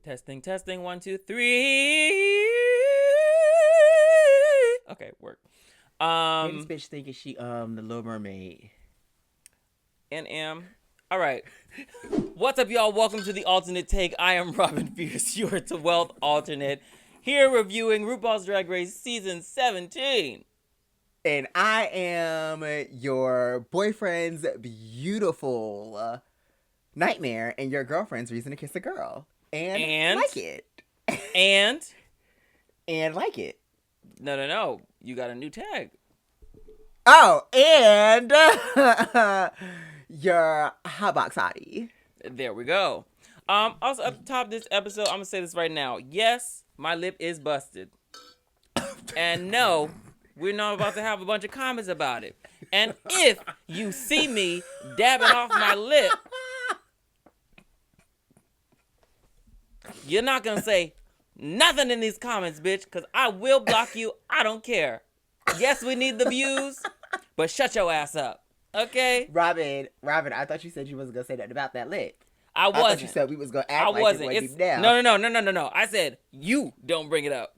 Testing, testing, 1, 2, 3. Okay, work. This bitch thinking she the Little Mermaid. All right. What's up, y'all? Welcome to the Alternate Take. I am Robin Fierce, your to wealth alternate, here reviewing RuPaul's Drag Race season 17. And I am your boyfriend's beautiful nightmare and your girlfriend's reason to kiss a girl. And like it. And like it. No. You got a new tag. Oh, and your hotbox hottie. There we go. Also up top of this episode, I'm gonna say this right now. Yes, my lip is busted. And no, we're not about to have a bunch of comments about it. And if you see me dabbing off my lip, you're not gonna say nothing in these comments, bitch, because I will block you. I don't care. Yes, we need the views, but shut your ass up. Okay? Robin, I thought you said you wasn't gonna say that about that lip. I wasn't. I thought you said we was gonna act like it wasn't deep down. No. I said you don't bring it up.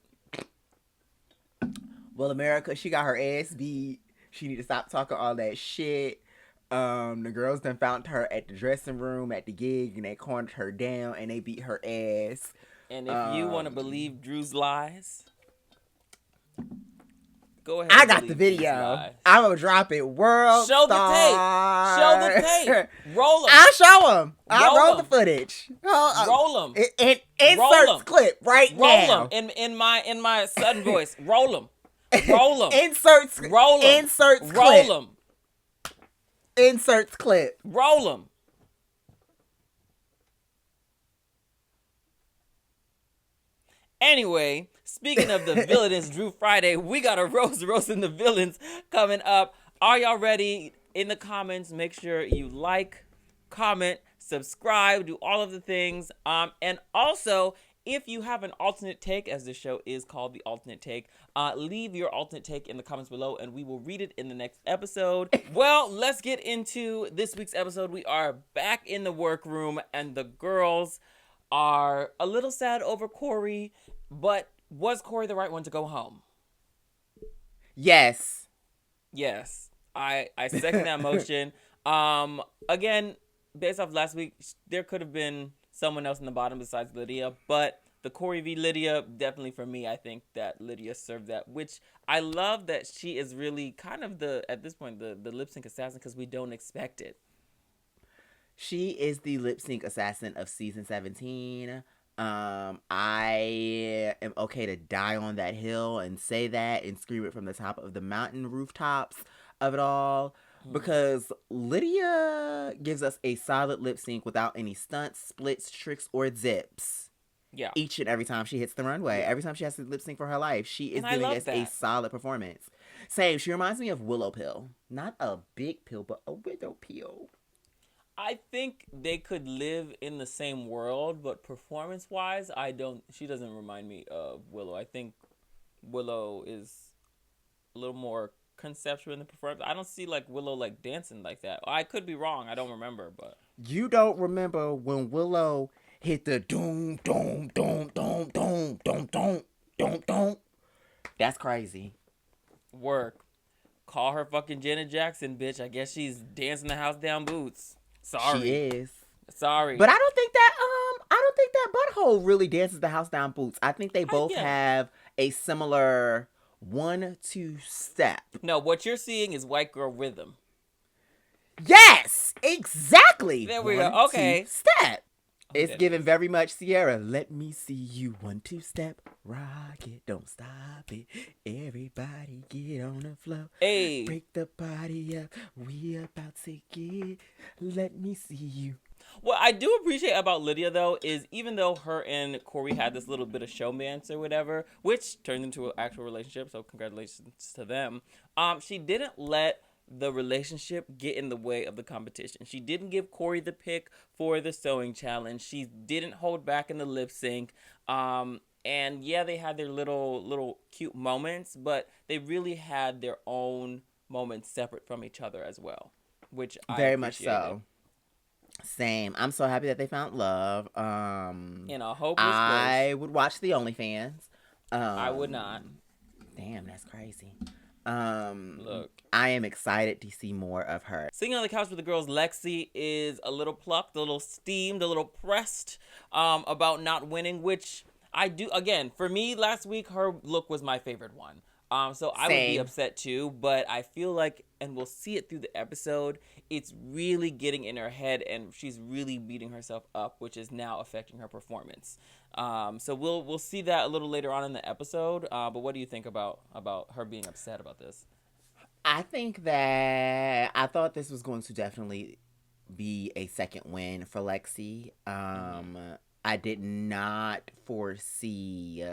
Well, America, she got her ass beat. She need to stop talking all that shit. The girls done found her at the dressing room at the gig, and they cornered her down, and they beat her ass. And if you want to believe Drew's lies, go ahead. I got the video. I'm gonna drop it. World Show star. Show the tape. Roll them. I'll show them. I'll roll the footage. Roll them. Insert clip right now. Roll them in my sudden voice. Roll them. Roll them. Inserts. Roll them. Inserts. Roll them. Inserts clip. Roll them. Anyway, speaking of the villainous Drew Friday, we got a roasting the villains coming up. Are y'all ready? In the comments, make sure you like, comment, subscribe, do all of the things. And also, if you have an alternate take, as this show is called The Alternate Take, leave your alternate take in the comments below, and we will read it in the next episode. Well, let's get into this week's episode. We are back in the workroom, and the girls are a little sad over Corey, but was Corey the right one to go home? Yes. I second that motion. Again, based off last week, there could have been someone else in the bottom besides Lydia, but the Corey v. Lydia, definitely for me, I think that Lydia served that, which I love that she is really kind of at this point, the lip sync assassin, because we don't expect it. She is the lip sync assassin of season 17. I am okay to die on that hill and say that and scream it from the top of the mountain rooftops of it all. Because Lydia gives us a solid lip sync without any stunts, splits, tricks, or zips. Yeah. Each and every time she hits the runway. Every time she has to lip sync for her life, she is giving us a solid performance. Same. She reminds me of Willow Pill. Not a big pill, but a Willow Pill. I think they could live in the same world, but performance-wise, she doesn't remind me of Willow. I think Willow is a little more conceptual in the performance. I don't see Willow dancing like that. I could be wrong. I don't remember, but you don't remember when Willow hit the doom doom doom doom doom doom doom doom doom. That's crazy. Work. Call her fucking Janet Jackson, bitch. I guess she's dancing the house down boots. Sorry. She is. Sorry. But I don't think that butthole really dances the house down boots. I think they both have a similar 1-2 step. No, what you're seeing is white girl rhythm. Yes, exactly. There we go. Okay. 1-2 step. It's giving very much Sierra. Let me see you 1-2 step. Rock it, don't stop it. Everybody get on the floor. Hey. Break the party up. We about to get. Let me see you. What I do appreciate about Lydia, though, is even though her and Corey had this little bit of showmance or whatever, which turned into an actual relationship, so congratulations to them, she didn't let the relationship get in the way of the competition. She didn't give Corey the pick for the sewing challenge. She didn't hold back in the lip sync. And yeah, they had their little cute moments, but they really had their own moments separate from each other as well, which I very much so. Same. I'm so happy that they found love. In a hopeless place. I would watch the OnlyFans. I would not. Damn, that's crazy. Um, Look. I am excited to see more of her. Sitting on the couch with the girls, Lexi is a little plucked, a little steamed, a little pressed about not winning, which I do. Again, for me, last week, her look was my favorite one. So I would be Same. upset too, but I feel like, and we'll see it through the episode, it's really getting in her head and she's really beating herself up, which is now affecting her performance. So we'll see that a little later on in the episode. But what do you think about her being upset about this? I think that I thought this was going to definitely be a second win for Lexi. I did not foresee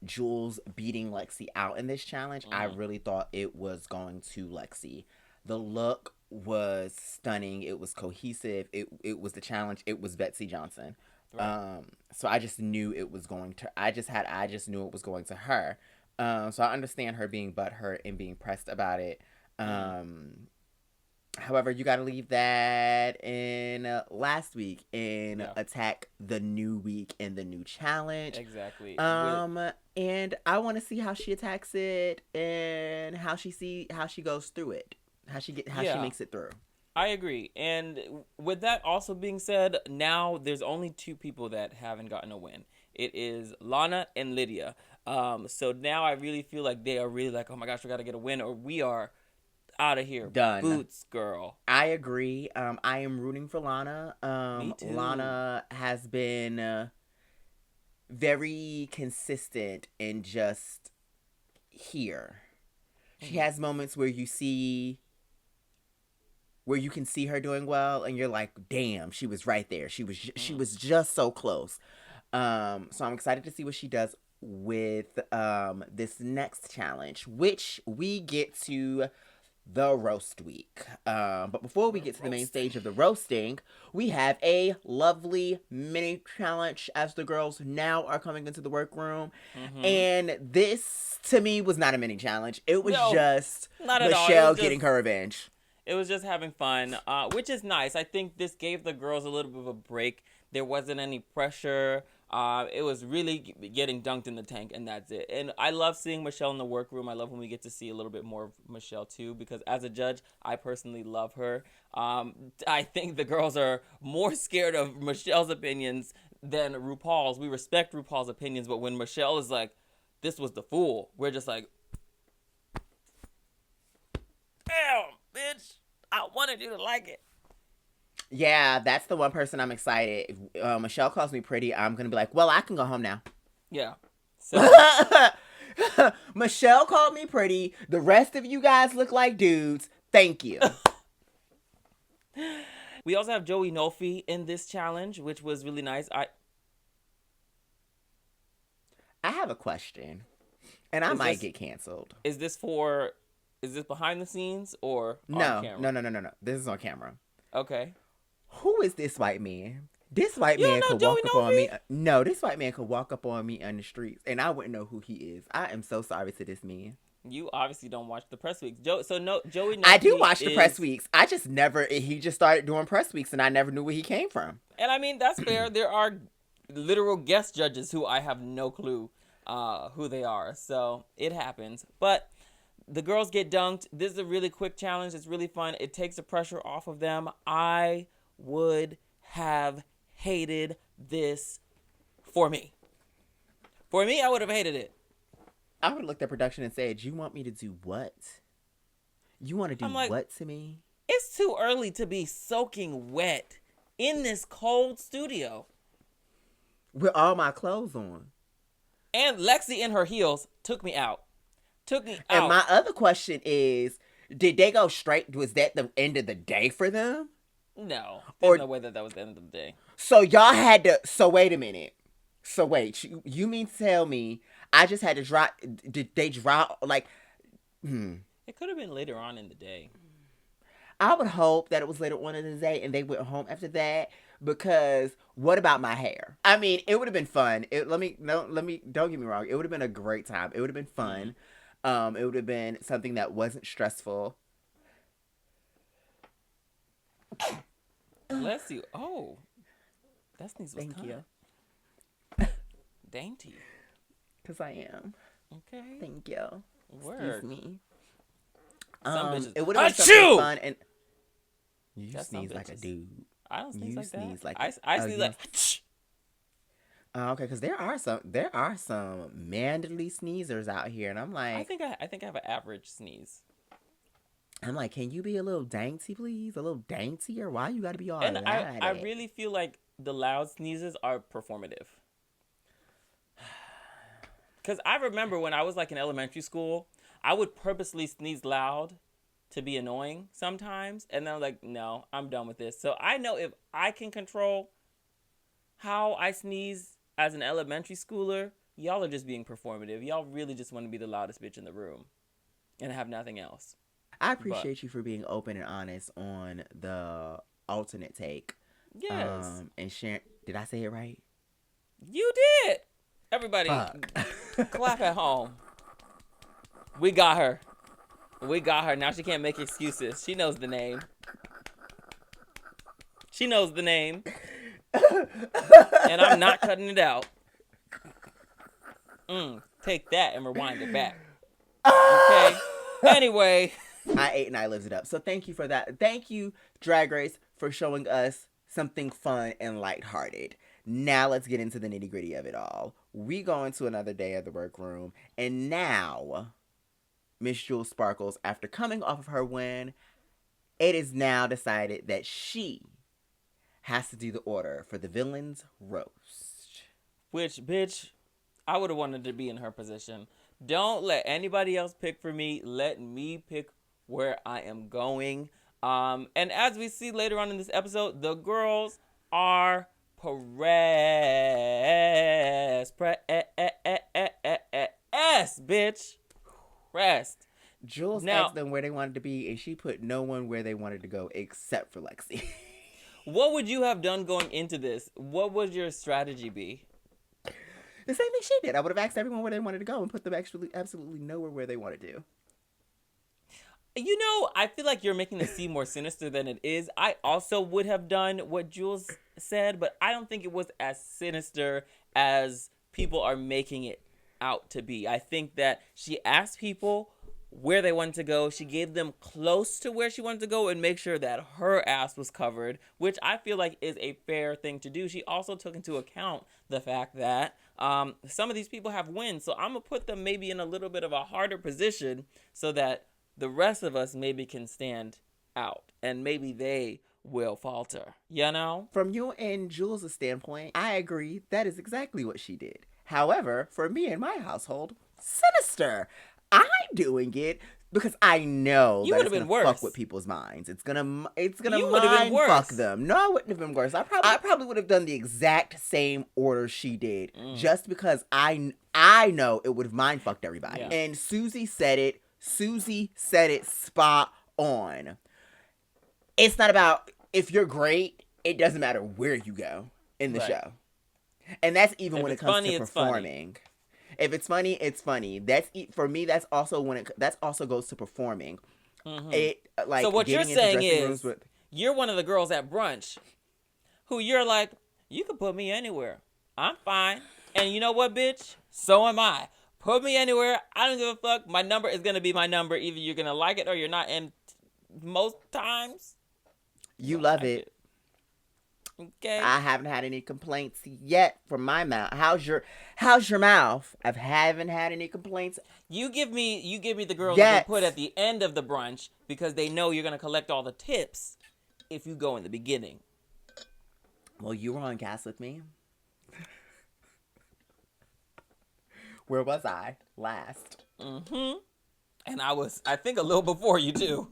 Jules beating Lexi out in this challenge. I really thought it was going to Lexi. The look was stunning. It was cohesive. It was the challenge. It was Betsy Johnson. Right. So I just knew it was going to. I just knew it was going to her. So I understand her being butthurt and being pressed about it. However, you got to leave that in last week and attack the new week and the new challenge. Exactly. And I want to see how she attacks it and how she goes through it, how she makes it through. I agree. And with that also being said, now there's only two people that haven't gotten a win. It is Lana and Lydia. So now I really feel like they are really like, oh my gosh, we got to get a win or we are out of here. Done. Boots, girl. I agree. I am rooting for Lana. Me too. Lana has been very consistent and just here. She has moments where you can see her doing well and you're like, damn, she was right there. She was just so close. So I'm excited to see what she does with this next challenge, which we get to the roast week. But before we get to the main stage of the roasting, we have a lovely mini challenge as the girls now are coming into the workroom. And this, to me, was not a mini challenge. It was just Michelle getting her revenge. It was just having fun, which is nice. I think this gave the girls a little bit of a break. There wasn't any pressure. It was really getting dunked in the tank, and that's it. And I love seeing Michelle in the workroom. I love when we get to see a little bit more of Michelle, too, because as a judge, I personally love her. I think the girls are more scared of Michelle's opinions than RuPaul's. We respect RuPaul's opinions, but when Michelle is like, this was the fool, we're just like, damn, bitch, I wanted you to like it. Yeah, that's the one person I'm excited. If Michelle calls me pretty, I'm going to be like, well, I can go home now. Yeah. So. Michelle called me pretty. The rest of you guys look like dudes. Thank you. We also have Joey Nolfi in this challenge, which was really nice. I have a question, and I might get canceled. Is this behind the scenes or on camera? No. This is on camera. Okay. Who is this white man? This white man could walk up on me. No, this white man could walk up on me on the streets, and I wouldn't know who he is. I am so sorry to this man. You obviously don't watch the press weeks. Joey Nolfi I do watch the press weeks. I just never. He just started doing press weeks, and I never knew where he came from. And I mean, that's fair. There are literal guest judges who I have no clue who they are. So it happens. But the girls get dunked. This is a really quick challenge. It's really fun. It takes the pressure off of them. I would have hated this for me. For me, I would have hated it. I would have looked at production and said, you want me to do what? You want to do what to me? It's too early to be soaking wet in this cold studio. With all my clothes on. And Lexi in her heels took me out. And my other question is, did they go straight? Was that the end of the day for them? No. There's no way that was the end of the day. So y'all had to... So wait a minute. So wait. You mean to tell me I just had to drop... Did they drop... Like... It could have been later on in the day. I would hope that it was later on in the day and they went home after that. Because what about my hair? I mean, it would have been fun. Don't get me wrong. It would have been a great time. It would have been fun. It would have been something that wasn't stressful. Bless you. Oh, that sneeze was Thank kind you. of dainty. Because I am. Okay. Thank you. Word. Excuse me. Some bitches. It would have been something Achoo! fun and you That's some sneeze like a bitches. dude. I don't sneeze You like sneeze that. like I sneeze like. okay, because there are some manly sneezers out here, and I'm like, I think I have an average sneeze. I'm like, can you be a little dainty, please? A little daintier? Why you got to be all And loud at I it? really feel like the loud sneezes are performative. Because I remember when I was like in elementary school, I would purposely sneeze loud to be annoying sometimes. And then I was like, no, I'm done with this. So I know if I can control how I sneeze as an elementary schooler, y'all are just being performative. Y'all really just want to be the loudest bitch in the room and have nothing else. I appreciate you for being open and honest on the alternate take. Yes. And sharing. Did I say it right? You did. Everybody, Fuck. clap at home. We got her. We got her. Now she can't make excuses. She knows the name. She knows the name. And I'm not cutting it out. Take that and rewind it back. Okay? Anyway. I ate and I lived it up. So thank you for that. Thank you, Drag Race, for showing us something fun and lighthearted. Now let's get into the nitty gritty of it all. We go into another day at the workroom, and now Miss Jewel Sparkles, after coming off of her win, it is now decided that she has to do the order for the Villians Roast. Which, bitch, I would have wanted to be in her position. Don't let anybody else pick for me. Let me pick where I am going. And as we see later on in this episode, the girls are pressed, bitch, pressed. Jules asked them where they wanted to be, and she put no one where they wanted to go except for Lexi. What would you have done going into this? What would your strategy be? The same thing she did. I would have asked everyone where they wanted to go and put them absolutely nowhere where they wanted to. You know, I feel like you're making it seem more sinister than it is. I also would have done what Jules said, but I don't think it was as sinister as people are making it out to be. I think that she asked people where they wanted to go. She gave them close to where she wanted to go and make sure that her ass was covered, which I feel like is a fair thing to do. She also took into account the fact that some of these people have wins, so I'm going to put them maybe in a little bit of a harder position so that the rest of us maybe can stand out and maybe they will falter, you know? From you and Jules' standpoint, I agree. That is exactly what she did. However, for me and my household, sinister. I'm doing it because I know you that would it's have been gonna worse. Fuck with people's minds. It's gonna You would have been mind fuck worse. them. No, I wouldn't have been worse. I probably would have done the exact same order she did, just because I know it would have mind fucked everybody. Yeah. And Susie said it. Susie said it spot on. It's not about if you're great. It doesn't matter where you go in the show, and that's even If when it it's comes funny, to it's funny. performing. If it's funny, it's funny. That's for me. That's also that also goes to performing. It like So what you're getting into saying dressing is rooms with, you're one of the girls at brunch who you're like, you can put me anywhere. I'm fine. And you know what, bitch? So am I. Put me anywhere. I don't give a fuck. My number is going to be my number. Either you're going to like it or you're not. And most times, you love it. Okay. I haven't had any complaints yet from my mouth. How's your mouth? I haven't had any complaints. You give me the girls Yes. you put at the end of the brunch because they know you're going to collect all the tips if you go in the beginning. Well, you were on cast with me. Where was I last? And I think a little before you too.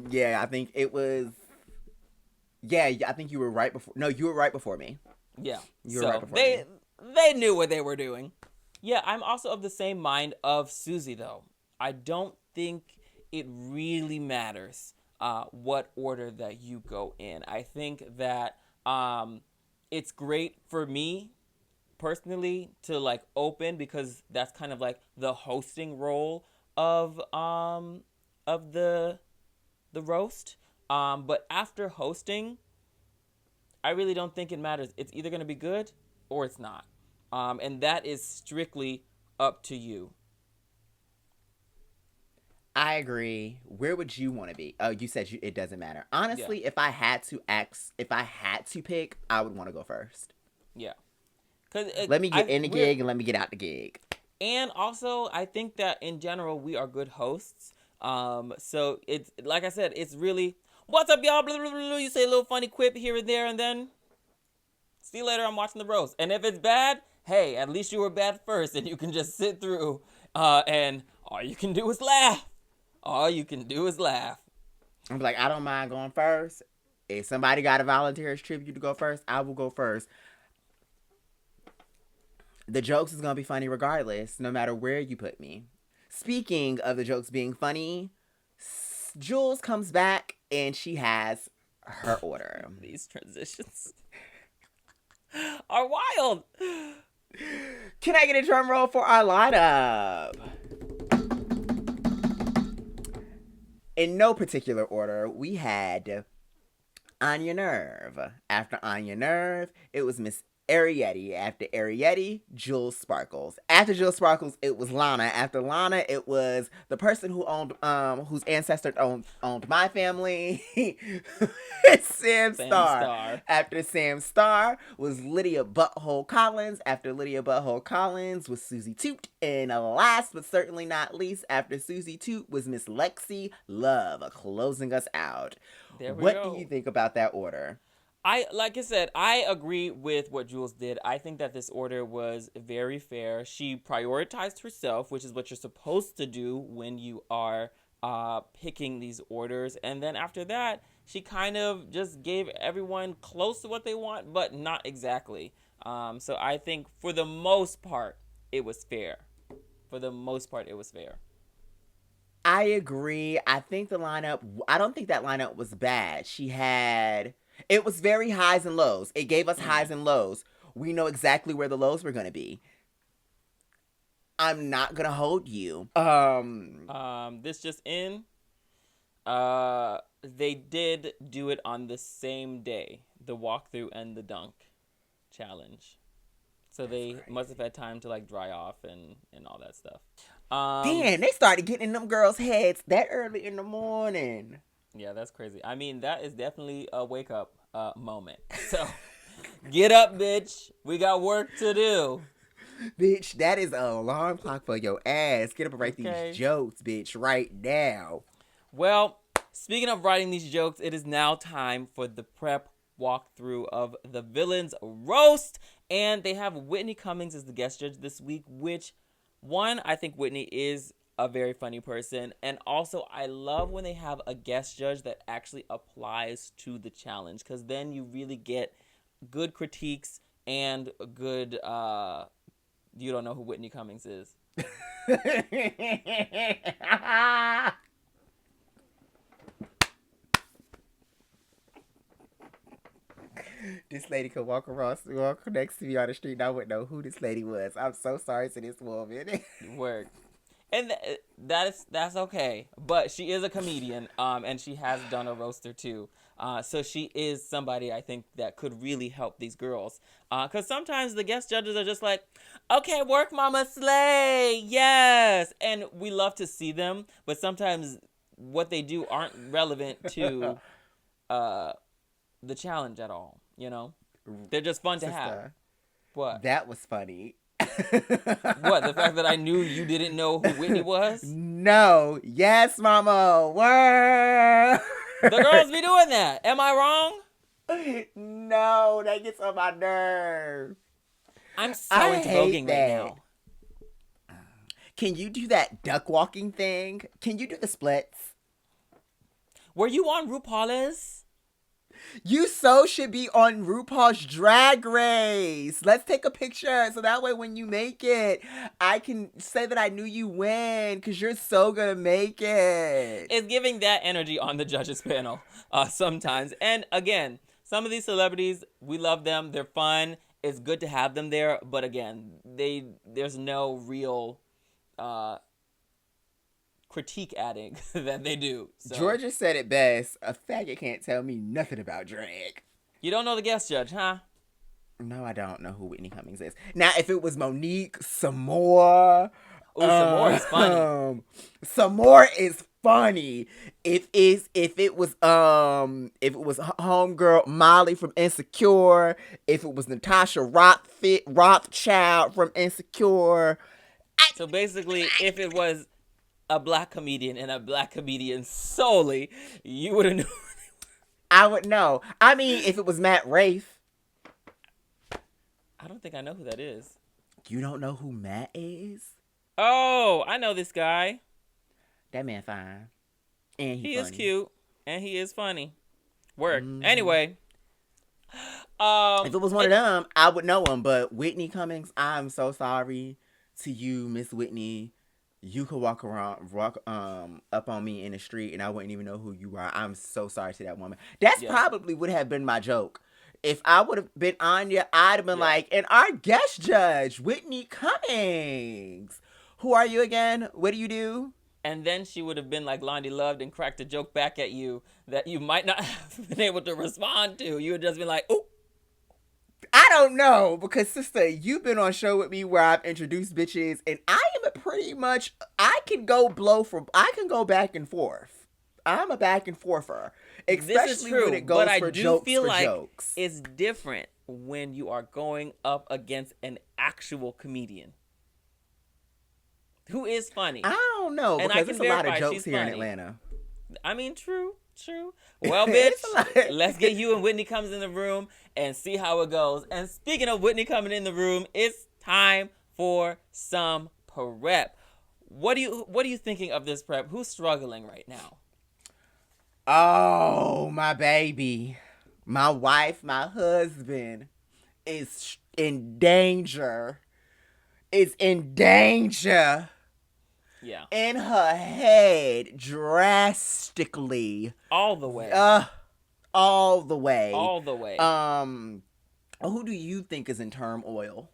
Yeah, I think it was. Yeah, I think you were right before. No, you were right before me. Yeah. You were right before me. They knew what they were doing. Yeah, I'm also of the same mind of Susie, though. I don't think it really matters what order that you go in. I think that it's great for me personally to like open because that's kind of like the hosting role of the roast. But after hosting, I really don't think it matters. It's either going to be good or it's not. And that is strictly up to you. I agree. Where would you want to be? Oh, you said it doesn't matter. Honestly, if I had to pick, I would want to go first. Yeah. Let me get in the gig and let me get out the gig. And also, I think that in general, we are good hosts. So it's like I said, it's really, what's up, y'all? Blah, blah, blah, blah. You say a little funny quip here and there, and then see you later. I'm watching the roast. And if it's bad, hey, at least you were bad first, and you can just sit through. And all you can do is laugh. All you can do is laugh. I'm like, I don't mind going first. If somebody got a volunteer tribute to go first, I will go first. The jokes is going to be funny regardless, no matter where you put me. Speaking of the jokes being funny, Jules comes back and she has her order. These transitions are wild. Can I get a drum roll for our lineup? In no particular order, we had Anya Nerve. After Anya Nerve, it was Miss Arietti. After Arietti, Jules Sparkles. After Jules Sparkles, it was Lana. After Lana, it was the person who owned, whose ancestors owned my family. Sam Starr. After Sam Starr was Lydia Butthole Collins. After Lydia Butthole Collins was Susie Toot. And last but certainly not least, after Susie Toot was Miss Lexi Love, closing us out. What do you think about that order? Like I said, I agree with what Jules did. I think that this order was very fair. She prioritized herself, which is what you're supposed to do when you are picking these orders. And then after that, she kind of just gave everyone close to what they want, but not exactly. So I think for the most part, it was fair. For the most part, it was fair. I agree. I don't think that lineup was bad. It was very highs and lows. It gave us highs and lows. We know exactly where the lows were going to be. I'm not going to hold you. This just in. They did do it on the same day, the walkthrough and the dunk challenge. So they must have had time to like dry off and all that stuff. Damn, they started getting in them girls' heads that early in the morning. Yeah, that's crazy. I mean, that is definitely a wake up moment. So get up, bitch. We got work to do. Bitch, that is an alarm clock for your ass. Get up and write these jokes, bitch, right now. Well, speaking of writing these jokes, it is now time for the prep walkthrough of the Villians Roast. And they have Whitney Cummings as the guest judge this week, which, one, I think Whitney is a very funny person. And also, I love when they have a guest judge that actually applies to the challenge, because then you really get good critiques and good, you don't know who Whitney Cummings is. This lady could walk next to me on the street and I wouldn't know who this lady was. I'm so sorry to this woman. Work. And that's okay. But she is a comedian, and she has done a roaster too. So she is somebody I think that could really help these girls. Because sometimes the guest judges are just like, okay, work mama slay, yes. And we love to see them, but sometimes what they do aren't relevant to the challenge at all, you know? They're just fun to have. What? That was funny. What, the fact that I knew you didn't know who Whitney was? No. Yes, mama. Word. The girls be doing that. Am I wrong? No, that gets on my nerve. I'm so into voguing right now. Can you do that duck walking thing? Can you do the splits? Were you on RuPaul's? You so should be on RuPaul's Drag Race. Let's take a picture so that way when you make it, I can say that I knew you win, because you're so gonna make it. It's giving that energy on the judges panel sometimes. And again, some of these celebrities, we love them. They're fun. It's good to have them there. But again, there's no real critique adding that they do. So. Georgia said it best. A faggot can't tell me nothing about drag. You don't know the guest judge, huh? No, I don't know who Whitney Cummings is. Now, if it was Monique, some more. Ooh, some more is funny. Some more is funny. If it was homegirl Molly from Insecure, if it was Natasha Rothschild from Insecure. So basically, if it was a black comedian and a black comedian solely, you would have known. I would know. I mean, if it was Matt Rafe. I don't think I know who that is. You don't know who Matt is? Oh, I know this guy. That man fine. And he funny. Is cute. And he is funny. Work. Mm-hmm. Anyway. If it was one of them, I would know him. But Whitney Cummings, I'm so sorry to you, Miss Whitney. You could walk up on me in the street and I wouldn't even know who you are. I'm so sorry to that woman. That's probably would have been my joke. If I would have been Anya, I'd have been like, and our guest judge, Whitney Cummings. Who are you again? What do you do? And then she would have been like Londi Loved and cracked a joke back at you that you might not have been able to respond to. You would just be like, ooh. I don't know, because sister, you've been on show with me where I've introduced bitches, and I am pretty much, I can go back and forth. I'm a back and forther. Especially when it goes for jokes for jokes. It's different when you are going up against an actual comedian who is funny. I don't know, because there's a lot of jokes here funny. In Atlanta. I mean, true. Well, bitch, let's get you and Whitney comes in the room and see how it goes. And speaking of Whitney coming in the room, it's time for some prep. What are you thinking of this prep? Who's struggling right now? Oh, my baby. My wife, my husband is in danger. Is in danger. Yeah. In her head, drastically. All the way. All the way. All the way. Who do you think is in turmoil?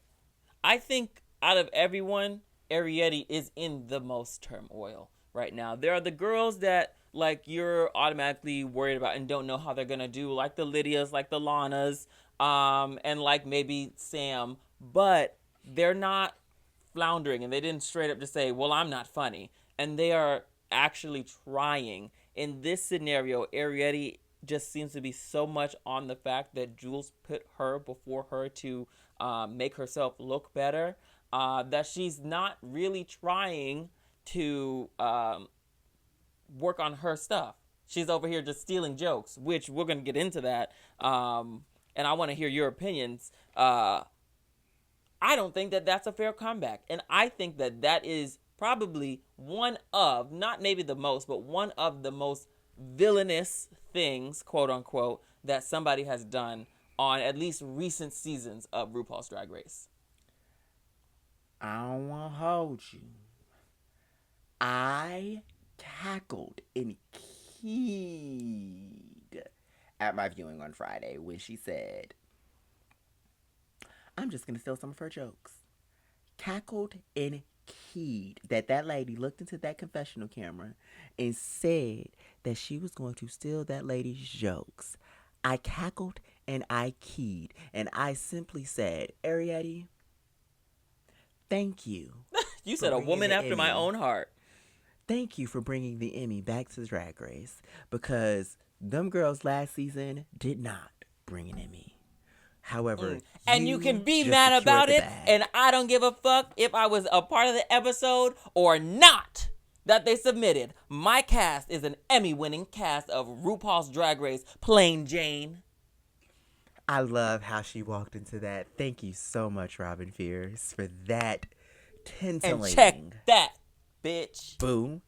I think out of everyone, Arietti is in the most turmoil right now. There are the girls that like you're automatically worried about and don't know how they're gonna do, like the Lydias, like the Lanas, and like maybe Sam, but they're not floundering and they didn't straight up just say, well, I'm not funny, and they are actually trying. In this scenario, Arietti just seems to be so much on the fact that Jules put her before her to make herself look better, that she's not really trying to work on her stuff. She's over here just stealing jokes, which we're going to get into that. And I want to hear your opinions. I don't think that that's a fair comeback. And I think that that is probably one of, not maybe the most, but one of the most villainous things, quote unquote, that somebody has done on at least recent seasons of RuPaul's Drag Race. I don't want to hold you. I cackled and keyed at my viewing on Friday when she said, I'm just going to steal some of her jokes. Cackled and keyed that lady looked into that confessional camera and said that she was going to steal that lady's jokes. I cackled and I keyed, and I simply said, Arietti, thank you. You said a woman after my own heart. Thank you for bringing the Emmy back to Drag Race, because them girls last season did not bring an Emmy. However, and you can be mad about it, and I don't give a fuck if I was a part of the episode or not that they submitted. My cast is an Emmy-winning cast of RuPaul's Drag Race, Plain Jane. I love how she walked into that. Thank you so much, Robin Fierce, for that titillating. And check that, bitch. Boom.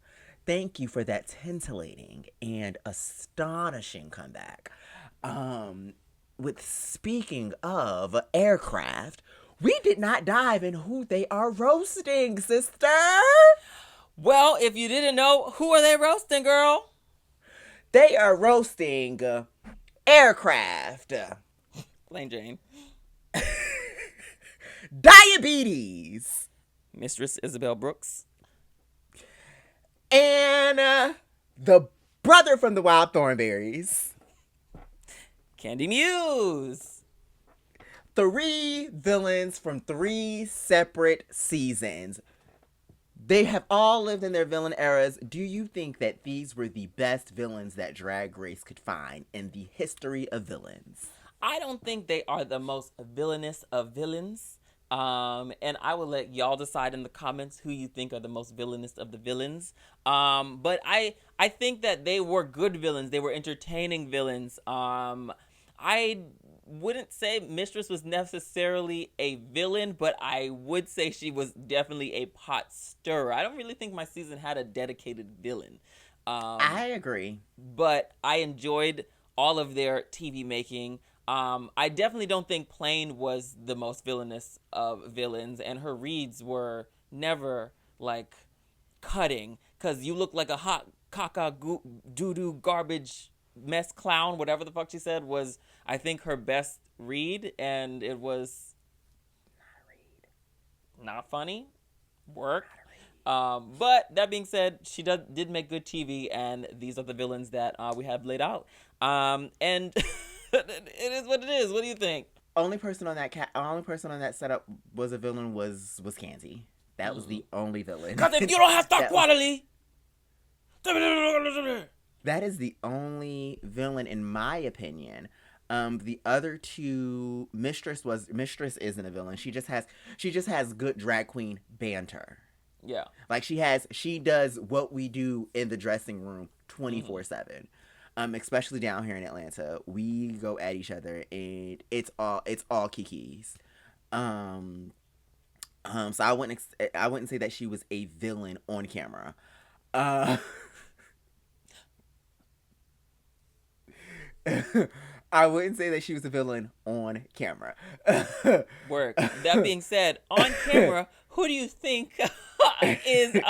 Thank you for that titillating and astonishing comeback. With speaking of aircraft, we did not dive in who they are roasting, sister. Well, if you didn't know, who are they roasting, girl? They are roasting aircraft. Plain Jane. Diabetes. Mistress Isabel Brooks. And the brother from the Wild Thornberries. Candy Muse. 3 villains from 3 separate seasons. They have all lived in their villain eras. Do you think that these were the best villains that Drag Race could find in the history of villains? I don't think they are the most villainous of villains. And I will let y'all decide in the comments who you think are the most villainous of the villains. But I think that they were good villains. They were entertaining villains. I wouldn't say Mistress was necessarily a villain, but I would say she was definitely a pot stirrer. I don't really think my season had a dedicated villain. I agree. But I enjoyed all of their TV making. I definitely don't think Plain was the most villainous of villains, and her reads were never, like, cutting, because you look like a hot caca doo-doo garbage mess clown, whatever the fuck she said, was, I think, her best read, and it was not funny. Work. But that being said, she did make good TV, and these are the villains that we have laid out. And it is what it is. What do you think? Only person on that setup was a villain was Candy. That was the only villain. Because if you don't have star quality, that is the only villain in my opinion. The other two, Mistress isn't a villain. She just has good drag queen banter. Yeah. Like she does what we do in the dressing room 24/7. Especially down here in Atlanta, we go at each other and it's all kikis. So I wouldn't say that she was a villain on camera. I wouldn't say that she was a villain on camera. Work. That being said, on camera, who do you think is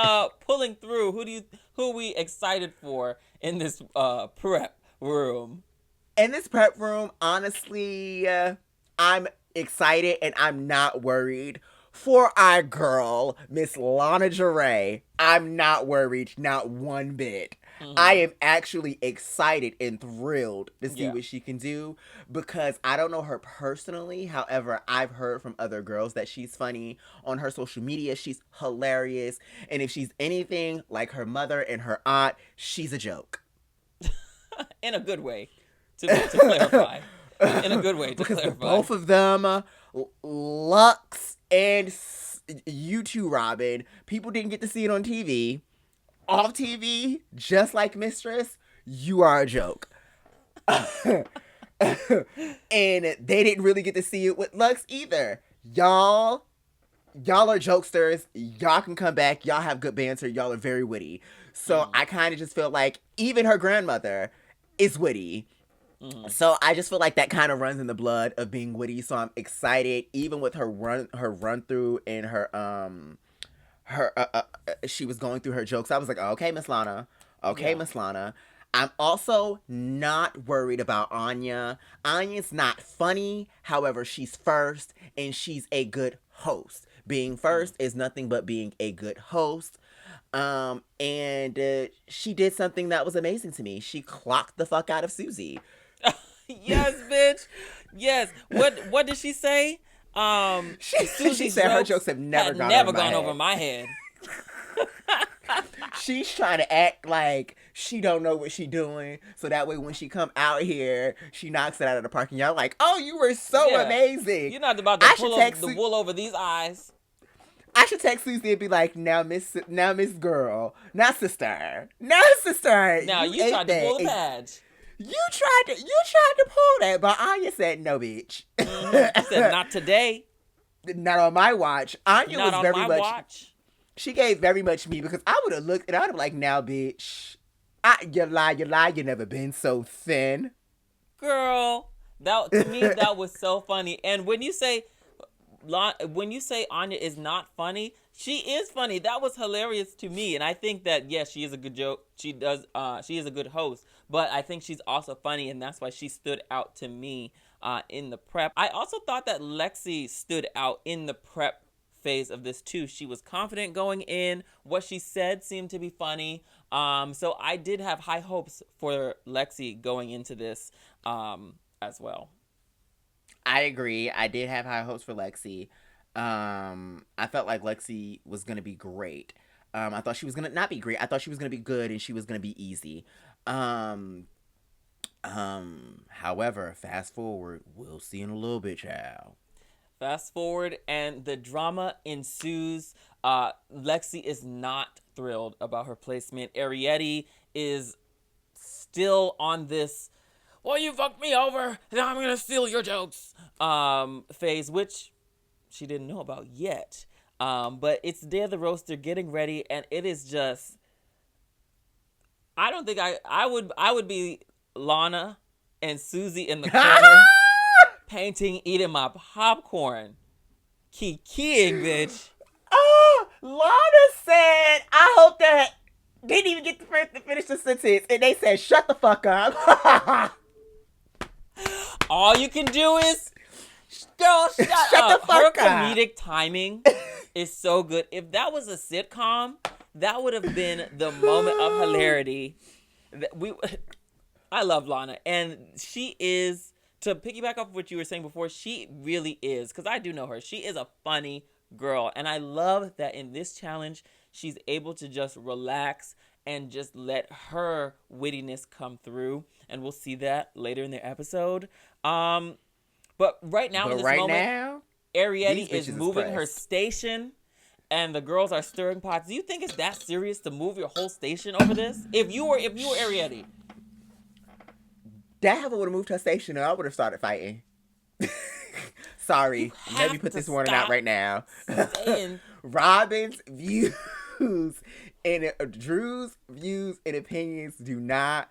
pulling through? Who are we excited for in this prep room? In this prep room, honestly, I'm excited and I'm not worried. For our girl, Miss Lana Jarrett, I'm not worried, not one bit. Mm-hmm. I am actually excited and thrilled to see what she can do, because I don't know her personally. However, I've heard from other girls that she's funny. On her social media, she's hilarious. And if she's anything like her mother and her aunt, she's a joke. In a good way, to clarify. In a good way, to because clarify. Both of them, Lux and you too, Robin, people didn't get to see it on TV. Off TV, just like Mistress, you are a joke. And they didn't really get to see it with Lux either. Y'all are jokesters. Y'all can come back. Y'all have good banter. Y'all are very witty. So I kind of just feel like even her grandmother is witty. So I just feel like that kind of runs in the blood of being witty. So I'm excited, even with her run through and her she was going through her jokes. I was like, okay, Miss Lana. Okay, Miss Lana. I'm also not worried about Anya. Anya's not funny. However, she's first and she's a good host. Being first is nothing but being a good host. And she did something that was amazing to me. She clocked the fuck out of Susie. Yes, bitch. Yes. What did she say? She said her jokes have never gone over my head. She's trying to act like she don't know what she doing, so that way when she come out here, she knocks it out of the park, and y'all like, oh, you were so amazing. You're not about to pull the wool over these eyes. I should text Susie and be like, now Miss Girl, now sister. Now you tried to pull the badge. You tried to pull that, but Anya said, no, bitch. She said, not today. Not on my watch. Anya not was very on my much. Watch. She gave very much me, because I would have looked and I would have been like, now, bitch. You lie. You never been so thin. Girl, to me, that was so funny. And when you say Anya is not funny, she is funny. That was hilarious to me. And I think that, yes, she is a good joke. She is a good host. But I think she's also funny, and that's why she stood out to me in the prep. I also thought that Lexi stood out in the prep phase of this too. She was confident going in. What she said seemed to be funny. So I did have high hopes for Lexi going into this. I as well. I agree. I did have high hopes for Lexi. I felt like Lexi was gonna be great. I thought she was gonna not be great. I thought she was gonna be good and she was gonna be easy. However, fast forward, we'll see in a little bit, child. Fast forward, and the drama ensues. Lexi is not thrilled about her placement. Arietti is still on this, well, you fucked me over, now I'm gonna steal your jokes phase, which she didn't know about yet. But it's the day of the roast, they're getting ready, and it is just, I don't think I would be Lana and Susie in the corner painting, eating my popcorn, kikiing, bitch. Oh, Lana said, I hope that didn't even get to finish the sentence, and they said, shut the fuck up. All you can do is, girl, shut up. The fuck Her up. comedic timing is so good. If that was a sitcom, that would have been the moment of hilarity. I love Lana, and she is, to piggyback off what you were saying before, she really is, because I do know her. She is a funny girl, and I love that in this challenge, she's able to just relax and just let her wittiness come through, and we'll see that later in the episode. But right now, in this moment, Arietti is moving her station, and the girls are stirring pots. Do you think it's that serious to move your whole station over this? If you were Arietti, that would have moved her station, or I would have started fighting. Sorry, let me put this warning out right now. Robin's views and Drew's views and opinions do not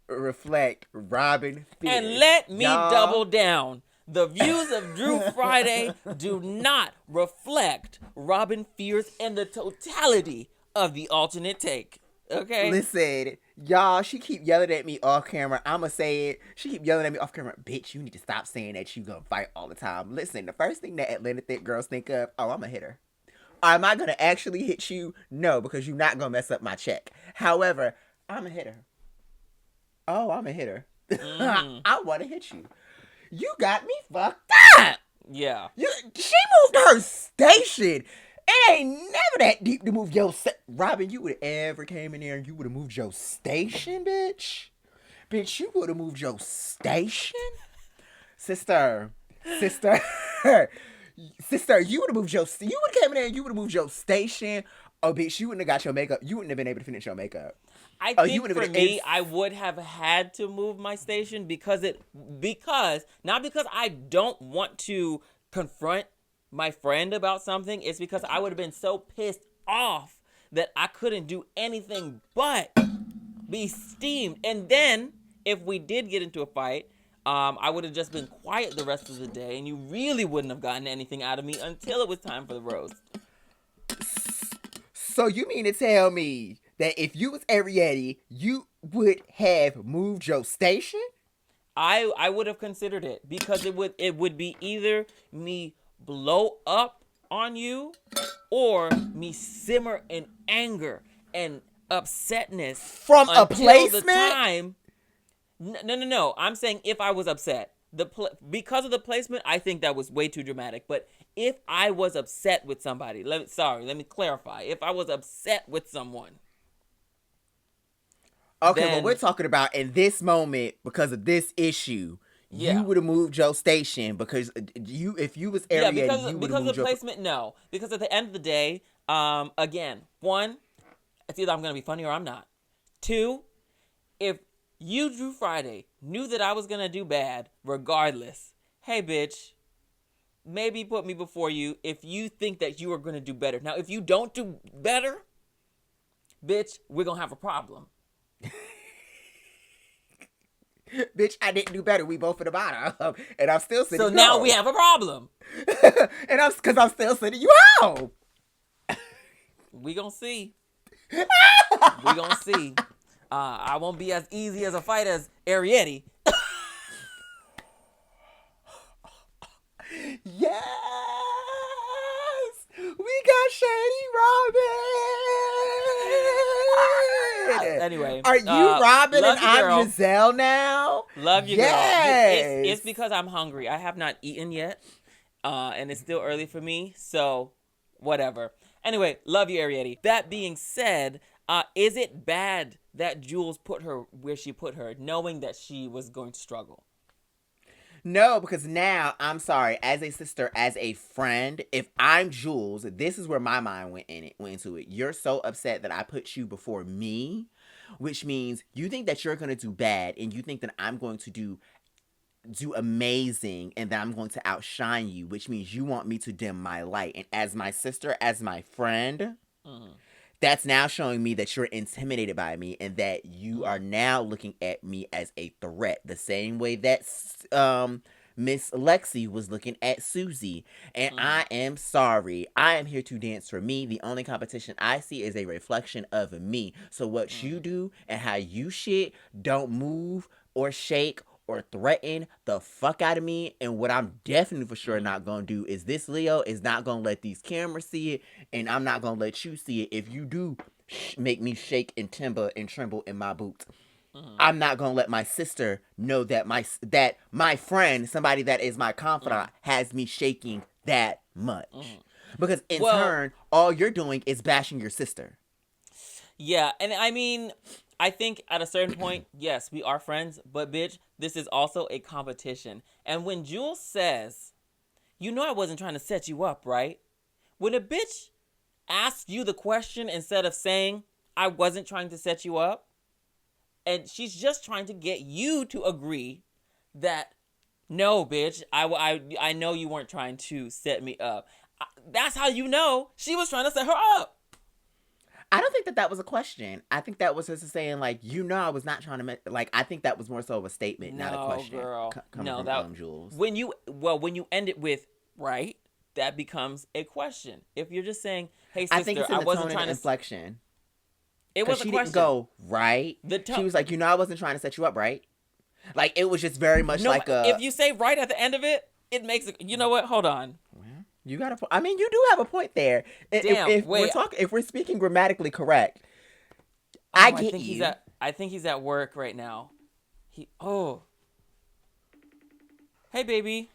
reflect Robin Fierce. And let me double down. The views of Drew Friday do not reflect Robin Fierce and the totality of the alternate take. Okay? Listen, y'all, she keep yelling at me off camera. I'ma say it. She keep yelling at me off camera. Bitch, you need to stop saying that you gonna fight all the time. Listen, the first thing that Atlanta thick girls think of, oh, I'm gonna hit her. Am I gonna actually hit you? No, because you're not gonna mess up my check. However, I'm gonna hit her. Oh, I'm gonna hit her. I wanna hit you. You got me fucked up. Yeah. She moved her station. It ain't never that deep to move your Robin, you would have ever came in there and you would have moved your station, bitch. Bitch, you would have moved your station. Sister, you would have moved you would have came in there and you would have moved your station. Oh, bitch, you wouldn't have got your makeup. You wouldn't have been able to finish your makeup. I think for me, I would have had to move my station because not because I don't want to confront my friend about something. It's because I would have been so pissed off that I couldn't do anything but be steamed. And then if we did get into a fight, I would have just been quiet the rest of the day, and you really wouldn't have gotten anything out of me until it was time for the roast. So you mean to tell me that if you was Arietti, you would have moved your station? I would have considered it because it would be either me blow up on you or me simmer in anger and upsetness from a placement. The time. No. I'm saying if I was upset, because of the placement, I think that was way too dramatic. But if I was upset with somebody, let me clarify. If I was upset with someone. Okay, but we're talking about in this moment because of this issue. Yeah. You would have moved your station because if you was Arietti, because of the placement, no. Because at the end of the day, again, one, it's either I'm going to be funny or I'm not. Two, if you, Drew Friday, knew that I was going to do bad regardless, hey, bitch, maybe put me before you if you think that you are going to do better. Now, if you don't do better, bitch, we're going to have a problem. Bitch, I didn't do better. We both at the bottom, and I'm still sending. So now home. We have a problem. And because I'm still sending you home. We gonna see. I won't be as easy as a fight as Arietti. Yes, we got Shady Robin. God. Anyway, Are you Robin and I'm girl. Giselle now? Love you, yes. girl. It's because I'm hungry. I have not eaten yet, and it's still early for me, so whatever. Anyway, love you, Arietti. That being said, is it bad that Jules put her where she put her, knowing that she was going to struggle? No, because now, I'm sorry, as a sister, as a friend, if I'm Jules, this is where my mind went into it. You're so upset that I put you before me, which means you think that you're going to do bad, and you think that I'm going to do amazing, and that I'm going to outshine you, which means you want me to dim my light. And as my sister, as my friend, that's now showing me that you're intimidated by me, and that you are now looking at me as a threat, the same way that Miss Lexi was looking at Susie. And I am sorry. I am here to dance for me. The only competition I see is a reflection of me. So what you do and how you shit, don't move or shake or threaten the fuck out of me. And what I'm definitely for sure not gonna do is this Leo is not gonna let these cameras see it, and I'm not gonna let you see it. If you do make me shake and timber and tremble in my boots, I'm not gonna let my sister know that my friend, somebody that is my confidant, has me shaking that much. Because in turn, all you're doing is bashing your sister. Yeah, and I mean, I think at a certain point, yes, we are friends, but bitch, this is also a competition. And when Jules says, you know I wasn't trying to set you up, right? When a bitch asks you the question instead of saying, I wasn't trying to set you up, and she's just trying to get you to agree that, no, bitch, I know you weren't trying to set me up. That's how you know she was trying to set her up. I don't think that was a question. I think that was just saying, like, you know, I was not trying to I think that was more so of a statement, not a question. Girl. Coming from Jules. When you end it with right, that becomes a question. If you're just saying, "Hey, sister, I think it's in the wasn't tone trying and to." inflection. It was a she question. Didn't go right. She was like, you know, I wasn't trying to set you up, right? Like, it was just very much like a. If you say right at the end of it, it makes it. You know what? Hold on. You got a. I mean, you do have a point there. Damn. If we're speaking grammatically correct, I think he's at work right now. Hey, baby.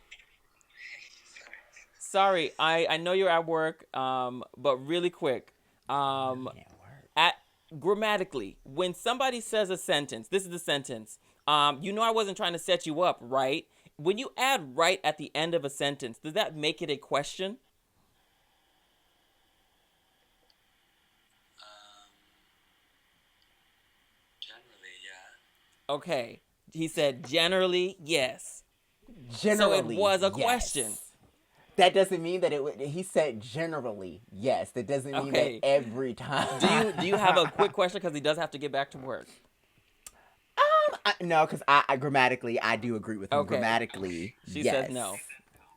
Sorry, I know you're at work. But really quick. At grammatically, when somebody says a sentence, this is the sentence. You know I wasn't trying to set you up, right? When you add right at the end of a sentence, does that make it a question? Generally, yeah. Okay. He said generally, yes. Generally, so it was a yes. question. That doesn't mean that he said generally, yes. That doesn't mean that every time. Do you have a quick question? Because he does have to get back to work. No, because I grammatically, I do agree with him. Okay. Grammatically, she yes. says no.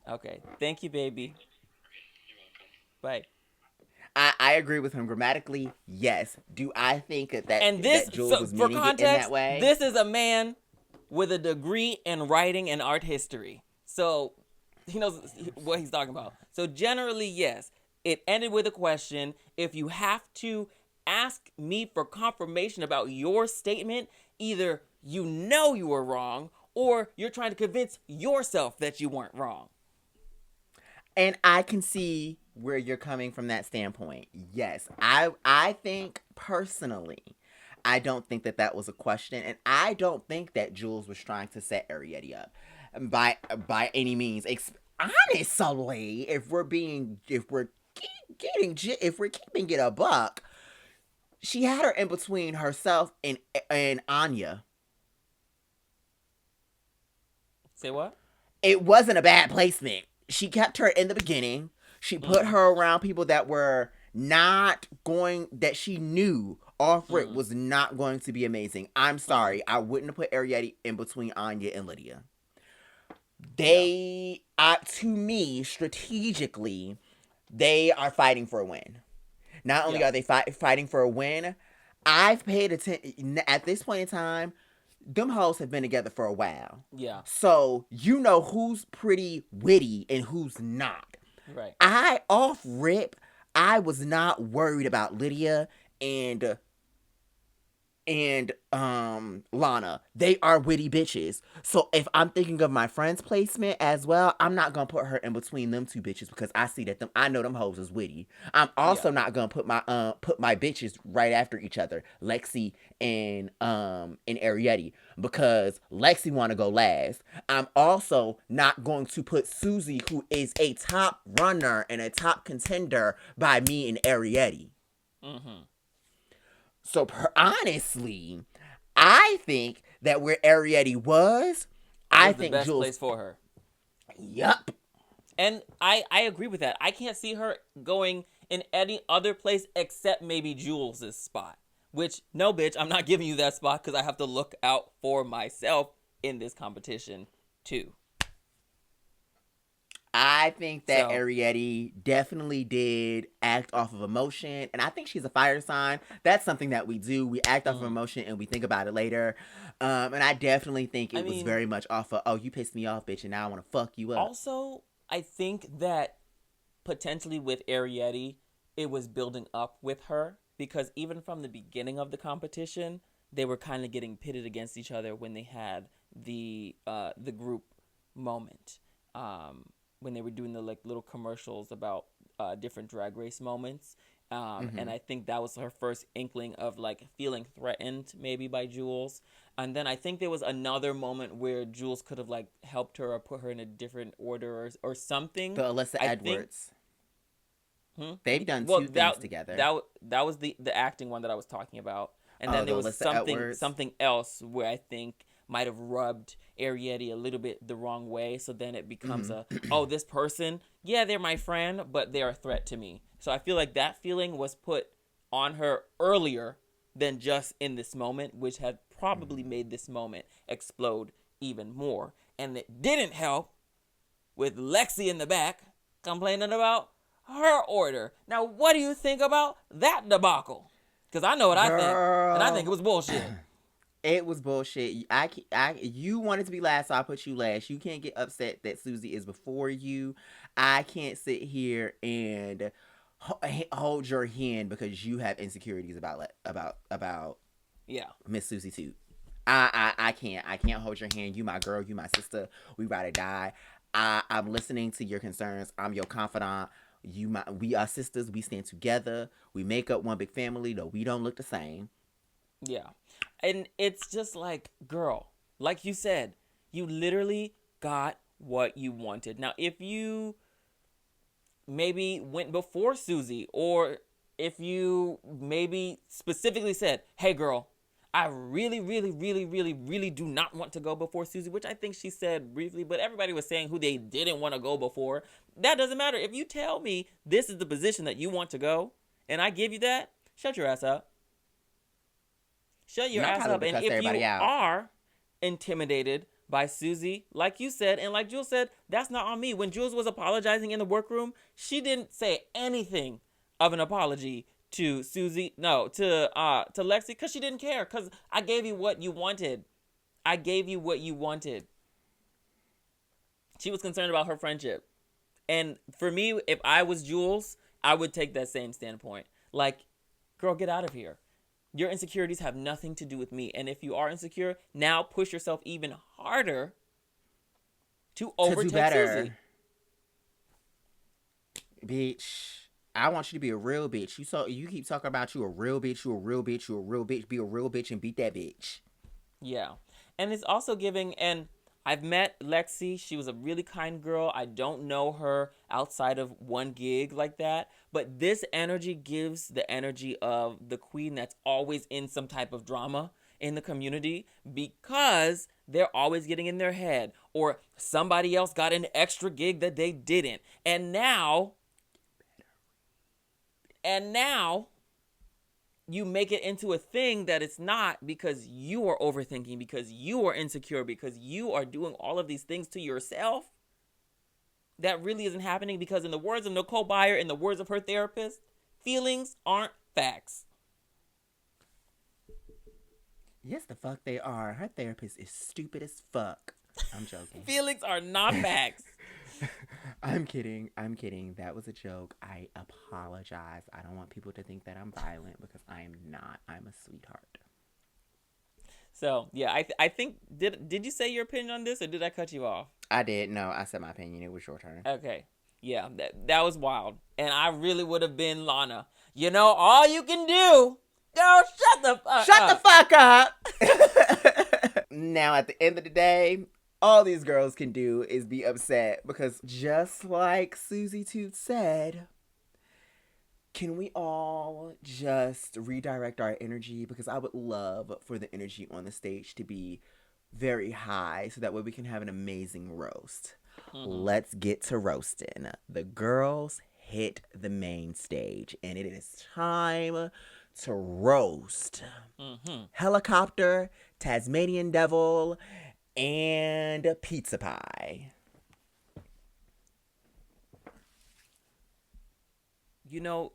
Okay. Thank you, baby. You're welcome. Bye. I agree with him. Grammatically, yes. Do I think that that Jules was meaning it in that way? This is a man with a degree in writing and art history. So he knows what he's talking about. So generally, yes. It ended with a question. If you have to ask me for confirmation about your statement, either you know you were wrong or you're trying to convince yourself that you weren't wrong. And I can see where you're coming from that standpoint. Yes. I think personally, I don't think that was a question. And I don't think that Jules was trying to set Arietti up by any means. Honestly, if we're keeping it a buck, she had her in between herself and Anya. Say what? It wasn't a bad placement. She kept her in the beginning. She put her around people that were not going, that she knew off rip was not going to be amazing. I'm sorry. I wouldn't have put Arietti in between Anya and Lydia. They, to me, strategically, they are fighting for a win. Not only are they fighting for a win, I've paid attention. At this point in time, them hoes have been together for a while. Yeah. So you know who's pretty witty and who's not. Right. Off rip, I was not worried about Lydia and and Lana, they are witty bitches. So if I'm thinking of my friend's placement as well, I'm not gonna put her in between them two bitches because I see that I know them hoes is witty. I'm also not gonna put my bitches right after each other, Lexi and Arietti, because Lexi want to go last. I'm also not going to put Susie, who is a top runner and a top contender, by me and Arietti. Mm-hmm. So honestly, I think that where Arietti was, I think the best Jules. place for her. Yup. And I agree with that. I can't see her going in any other place except maybe Jules' spot. Which, no, bitch, I'm not giving you that spot because I have to look out for myself in this competition, too. I think that Arietti definitely did act off of emotion, and I think she's a fire sign. That's something that we do. We act off of emotion, and we think about it later. And I definitely think it was very much off of, oh, you pissed me off, bitch, and now I want to fuck you up. Also, I think that potentially with Arietti, it was building up with her, because even from the beginning of the competition, they were kind of getting pitted against each other when they had the group moment. When they were doing the like little commercials about different Drag Race moments. And I think that was her first inkling of like feeling threatened maybe by Jules. And then I think there was another moment where Jules could have like helped her or put her in a different order or something. The Alyssa Edwards. They've done two things together. That was the acting one that I was talking about. And then there was something else where I think might have rubbed Arietti a little bit the wrong way. So then it becomes this person, yeah, they're my friend, but they're a threat to me. So I feel like that feeling was put on her earlier than just in this moment, which had probably made this moment explode even more. And it didn't help with Lexi in the back complaining about her order. Now, what do you think about that debacle? Because I know what I think, and I think it was bullshit. It was bullshit. You wanted to be last, so I put you last. You can't get upset that Susie is before you. I can't sit here and hold your hand because you have insecurities about Miss Susie too. I can't hold your hand. You my girl. You my sister. We ride or die. I'm listening to your concerns. I'm your confidant. We are sisters. We stand together. We make up one big family. Though we don't look the same. Yeah. And it's just like, girl, like you said, you literally got what you wanted. Now, if you maybe went before Susie, or if you maybe specifically said, hey, girl, I really, really, really, really, really do not want to go before Susie, which I think she said briefly, but everybody was saying who they didn't want to go before. That doesn't matter. If you tell me this is the position that you want to go, and I give you that, shut your ass up. Shut your ass up. And if you are intimidated by Susie, like you said, and like Jules said, that's not on me. When Jules was apologizing in the workroom, she didn't say anything of an apology to Susie, to Lexi, because she didn't care, because I gave you what you wanted. I gave you what you wanted. She was concerned about her friendship. And for me, if I was Jules, I would take that same standpoint. Like, girl, get out of here. Your insecurities have nothing to do with me. And if you are insecure, now push yourself even harder to overtake Susie. Bitch, I want you to be a real bitch. You keep talking about you a real bitch, you a real bitch, you a real bitch. Be a real bitch and beat that bitch. Yeah. And it's also giving, and I've met Lexi. She was a really kind girl. I don't know her outside of one gig like that. But this energy gives the energy of the queen that's always in some type of drama in the community, because they're always getting in their head, or somebody else got an extra gig that they didn't. And now you make it into a thing that it's not, because you are overthinking, because you are insecure, because you are doing all of these things to yourself that really isn't happening. Because in the words of Nicole Byer, in the words of her therapist, feelings aren't facts. Yes, the fuck they are. Her therapist is stupid as fuck. I'm joking. Feelings are not facts. I'm kidding. That was a joke. I apologize. I don't want people to think that I'm violent, because I am not. I'm a sweetheart. So yeah, I think did you say your opinion on this or did I cut you off? I did. No, I said my opinion. It was your turn. Okay. Yeah, that was wild. And I really would have been Lana. You know, all you can do, girl, shut the fuck up. Now, at the end of the day, all these girls can do is be upset because just like Susie Toot said, can we all just redirect our energy? Because I would love for the energy on the stage to be very high so that way we can have an amazing roast. Let's get to roasting. The girls hit the main stage and it is time to roast. Helicopter, Tasmanian Devil, and Pizza Pie. You know,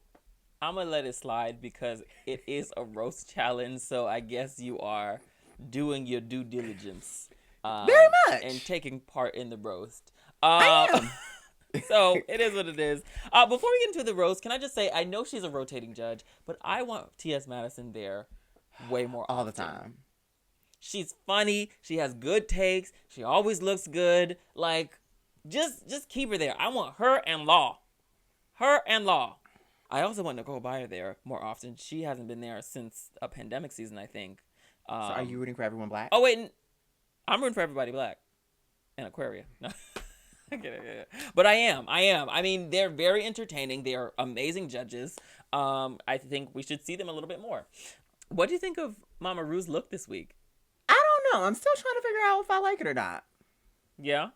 I'm going to let it slide because it is a roast challenge, so I guess you are doing your due diligence. Very much. And taking part in the roast. I am. So it is what it is. Before we get into the roast, can I just say, I know she's a rotating judge, but I want T.S. Madison there way more all often. the time. She's funny. She has good takes. She always looks good. Like, just keep her there. I want her and Law. Her and Law. I also want Nicole Byer there more often. She hasn't been there since a pandemic season, I think. So are you rooting for everyone black? Oh, wait. I'm rooting for everybody black. And Aquaria. No. But I am. I mean, they're very entertaining. They are amazing judges. I think we should see them a little bit more. What do you think of Mama Ru's look this week? I don't know. I'm still trying to figure out if I like it or not. Yeah?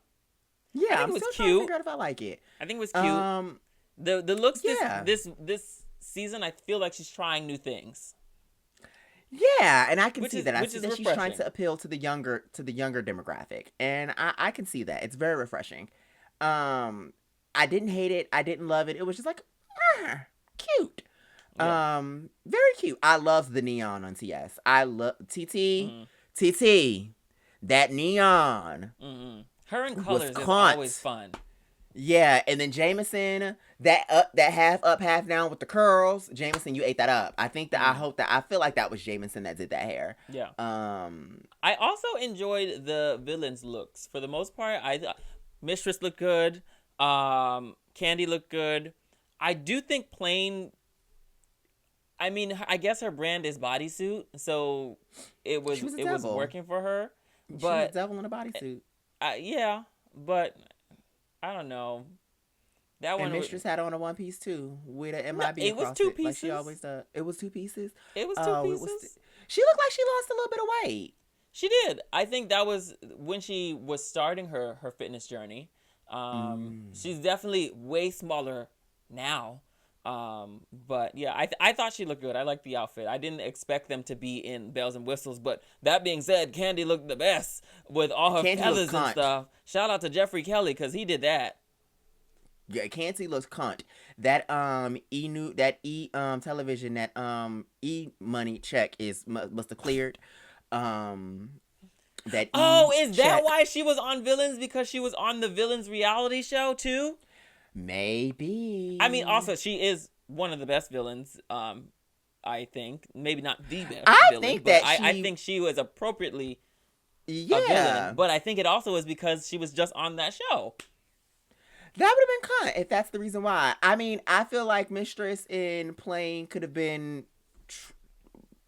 Yeah, I'm it was still cute. trying to figure out if I like it. I think it was cute. The looks this season, I feel like she's trying new things. Yeah, and I can see that. I see that refreshing. She's trying to appeal to the younger demographic, and I can see that. It's very refreshing. I didn't hate it. I didn't love it. It was just like, cute. Yeah. Very cute. I love the neon on TS. I love TT. That neon. Her and colors is always fun. Yeah, and then Jameson, that half up, half down with the curls. Jameson, you ate that up. I think that I feel like that was Jameson that did that hair. Yeah. I also enjoyed the villains' looks for the most part. I thought Mistress looked good. Candy looked good. I do think Plain. I mean, I guess her brand is bodysuit, so it was working for her. But she was a devil in a bodysuit. Yeah, but. I don't know. That one. And Mistress had on a one piece too, with an MIB. It was two pieces. Like she always does. It was two pieces. She looked like she lost a little bit of weight. She did. I think that was when she was starting her fitness journey. She's definitely way smaller now. But yeah, I thought she looked good. I liked the outfit. I didn't expect them to be in bells and whistles. But that being said, Candy looked the best with all her feathers and stuff. Shout out to Jeffrey Kelly because he did that. Yeah, Candy looks cunt. That television, that E-money check must have cleared. Is that why she was on Villains? Because she was on the Villains reality show too? Maybe. I mean, also, she is one of the best villains, I think. Maybe not the best villain, I think she was appropriately a villain. But I think it also is because she was just on that show. That would have been cunt if that's the reason why. I mean, I feel like Mistress in Plain could have been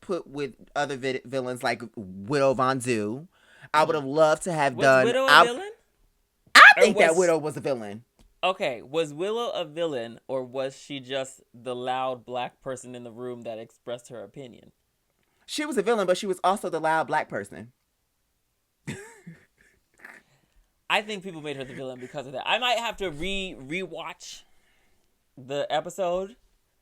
put with other villains like Widow Von Zoo. I would have loved to have done. Was Widow a villain? I think that Widow was a villain. Okay, was Willow a villain, or was she just the loud black person in the room that expressed her opinion? She was a villain, but she was also the loud black person. I think people made her the villain because of that. I might have to rewatch the episode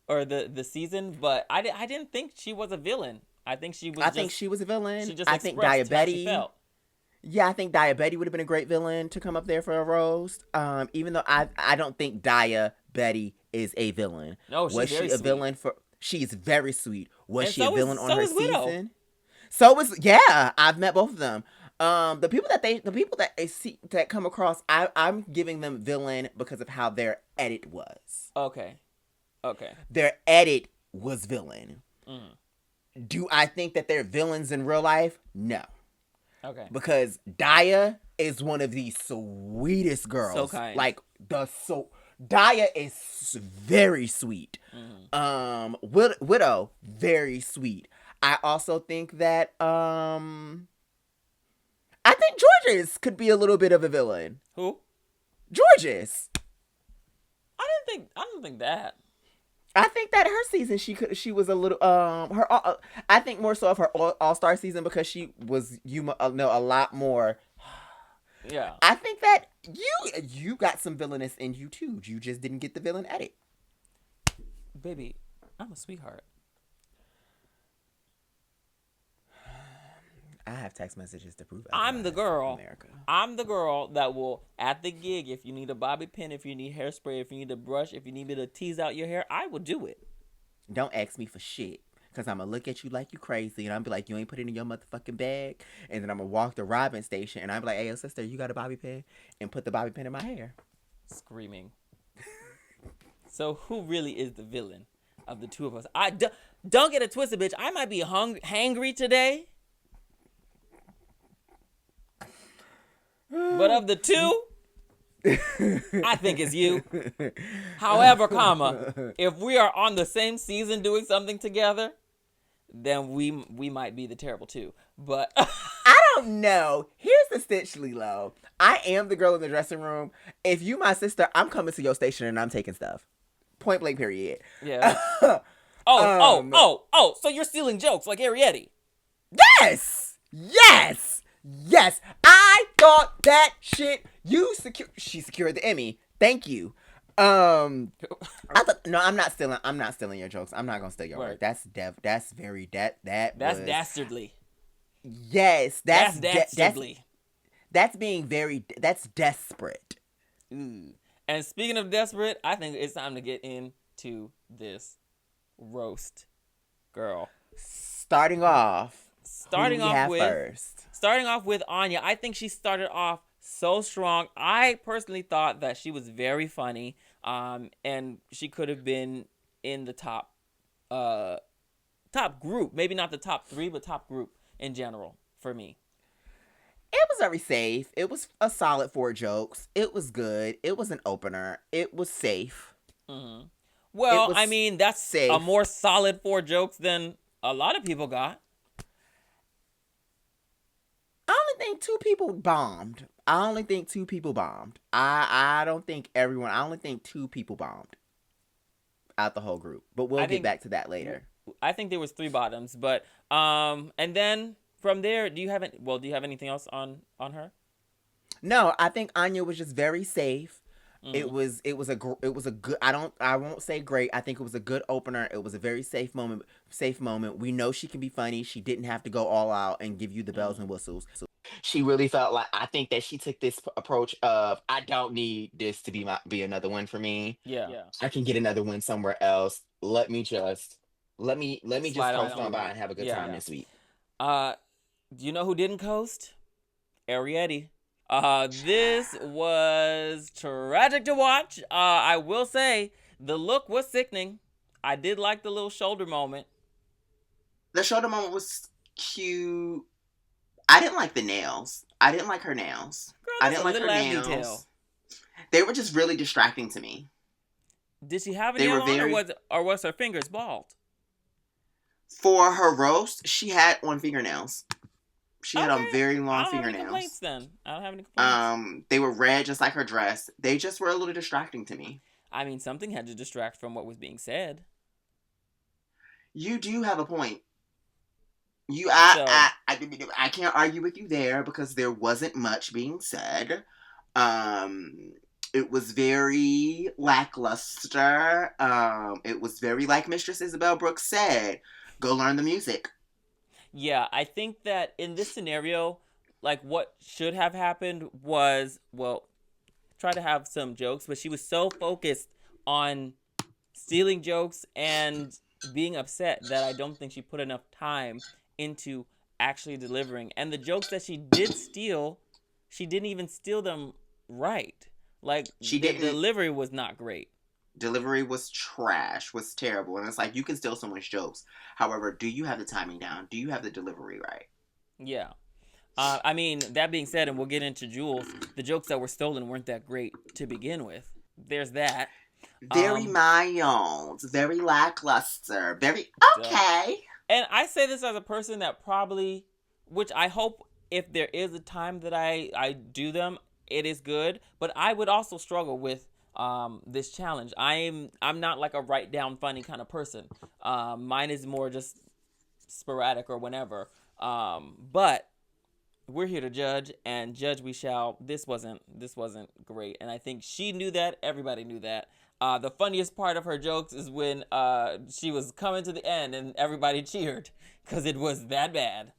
or the season, but I didn't think she was a villain. I think she was. think she was a villain. She just I think expressed how she Diabetes. felt. Yeah, I think Diabetes would have been a great villain to come up there for a roast. Even though I don't think Diabetes is a villain. No, she's very sweet. villain for? She's very sweet. Was and she a villain on her Widow. season? So was I've met both of them. The people that come across, I'm giving them villain because of how their edit was. Okay. Their edit was villain. Do I think that they're villains in real life? No. Okay. Because Daya is one of the sweetest girls. So kind. Like Daya is very sweet. Widow, very sweet. I also think that I think Georges could be a little bit of a villain. Who? Georges. I don't think that. I think that her season she was a little I think more so of her all-star season because she was a lot more. Yeah. I think that you got some villainous in you too. You just didn't get the villain edit. Baby, I'm a sweetheart. I have text messages to prove I'm the girl. America. I'm the girl that will, at the gig, if you need a bobby pin, if you need hairspray, if you need a brush, if you need me to tease out your hair, I will do it. Don't ask me for shit. Because I'm going to look at you like you crazy. And I'm be like, you ain't put it in your motherfucking bag. And then I'm going to walk the Robin station. And I'm be like, hey, yo, sister, you got a bobby pin? And put the bobby pin in my hair. Screaming. So who really is the villain of the two of us? Don't get it twisted, bitch. I might be hangry today. But of the two, I think it's you. However, if we are on the same season doing something together, then we might be the terrible two. But I don't know. Here's the stitch, Lilo. I am the girl in the dressing room. If you my sister, I'm coming to your station and I'm taking stuff. Point blank, period. Yeah. So you're stealing jokes like Arietti. Yes. I thought that shit. She secured the Emmy. Thank you. I'm not stealing your jokes. I'm not gonna steal your work. That's very dastardly. Yes, that's dastardly. That's being that's desperate. And speaking of desperate, I think it's time to get into this roast, girl. Starting off with Anya. I think she started off so strong. I personally thought that she was very funny, and she could have been in the top group. Maybe not the top 3, but top group in general for me. It was very safe. It was a solid 4 jokes. It was good. It was an opener. It was safe. Mm-hmm. Well, I mean, that's safe. A more solid 4 jokes than a lot of people got. I only think 2 people bombed. I only think 2 people bombed. I don't think everyone. I only think 2 people bombed out the whole group. But we'll get back to that later. I think there was 3 bottoms, but and then from there, do you have anything else on her? No, I think Anya was just very safe. Mm. It was a good. I won't say great. I think it was a good opener. It was a very safe moment. We know she can be funny. She didn't have to go all out and give you the bells and whistles. So she really felt like, I think that she took this approach of, I don't need this to be another one for me. Yeah. I can get another one somewhere else. Let me just coast on by and have a good time this week. Do you know who didn't coast? Arietti. This was tragic to watch. I will say the look was sickening. I did like the little shoulder moment. The shoulder moment was cute. I didn't like the nails. I didn't like her nails. Girl, I didn't like her nails. Detail. They were just really distracting to me. Did she have a nail on, or was her fingers bald? For her roast, she had on fingernails. She had on very long fingernails. I don't have any complaints. They were red, just like her dress. They just were a little distracting to me. I mean, something had to distract from what was being said. You do have a point. I can't argue with you there because there wasn't much being said. It was very lackluster. It was very, like Mistress Isabel Brooks said, go learn the music. Yeah, I think that in this scenario, like, what should have happened was, try to have some jokes, but she was so focused on stealing jokes and being upset that I don't think she put enough time into actually delivering. And the jokes that she did steal, she didn't even steal them right. Like, the delivery was not great. Delivery was trash, was terrible. And it's like, you can steal someone's jokes. However, do you have the timing down? Do you have the delivery right? Yeah. I mean, that being said, and we'll get into Jules, the jokes that were stolen weren't that great to begin with. There's that. Very mild, very lackluster, very okay. And I say this as a person that probably, which I hope if there is a time that I do them, it is good. But I would also struggle with this challenge. I'm not like a write down funny kind of person. Mine is more just sporadic or whenever. But we're here to judge, and judge we shall. This wasn't great, and I think she knew that. Everybody knew that. The funniest part of her jokes is when she was coming to the end and everybody cheered because it was that bad.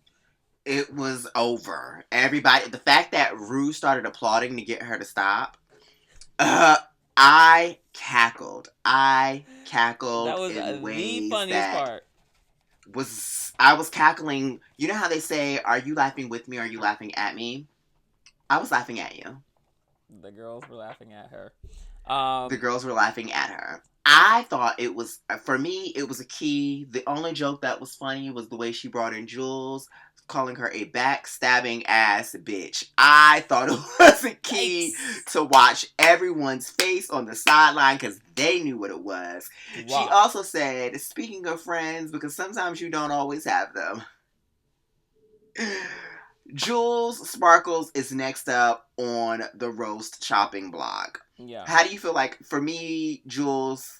It was over. Everybody, the fact that Rue started applauding to get her to stop. I cackled. That was in ways the funniest part. I was cackling. You know how they say, "Are you laughing with me? Or are you laughing at me?" I was laughing at you. The girls were laughing at her. The girls were laughing at her. I thought it was, for me, it was a key. The only joke that was funny was the way she brought in Jules, calling her a backstabbing ass bitch. I thought it was a key to watch everyone's face on the sideline because they knew what it was. Wow. She also said, speaking of friends, because sometimes you don't always have them. Jules Sparkles is next up on the roast chopping block. Yeah. How do you feel like, for me, Jules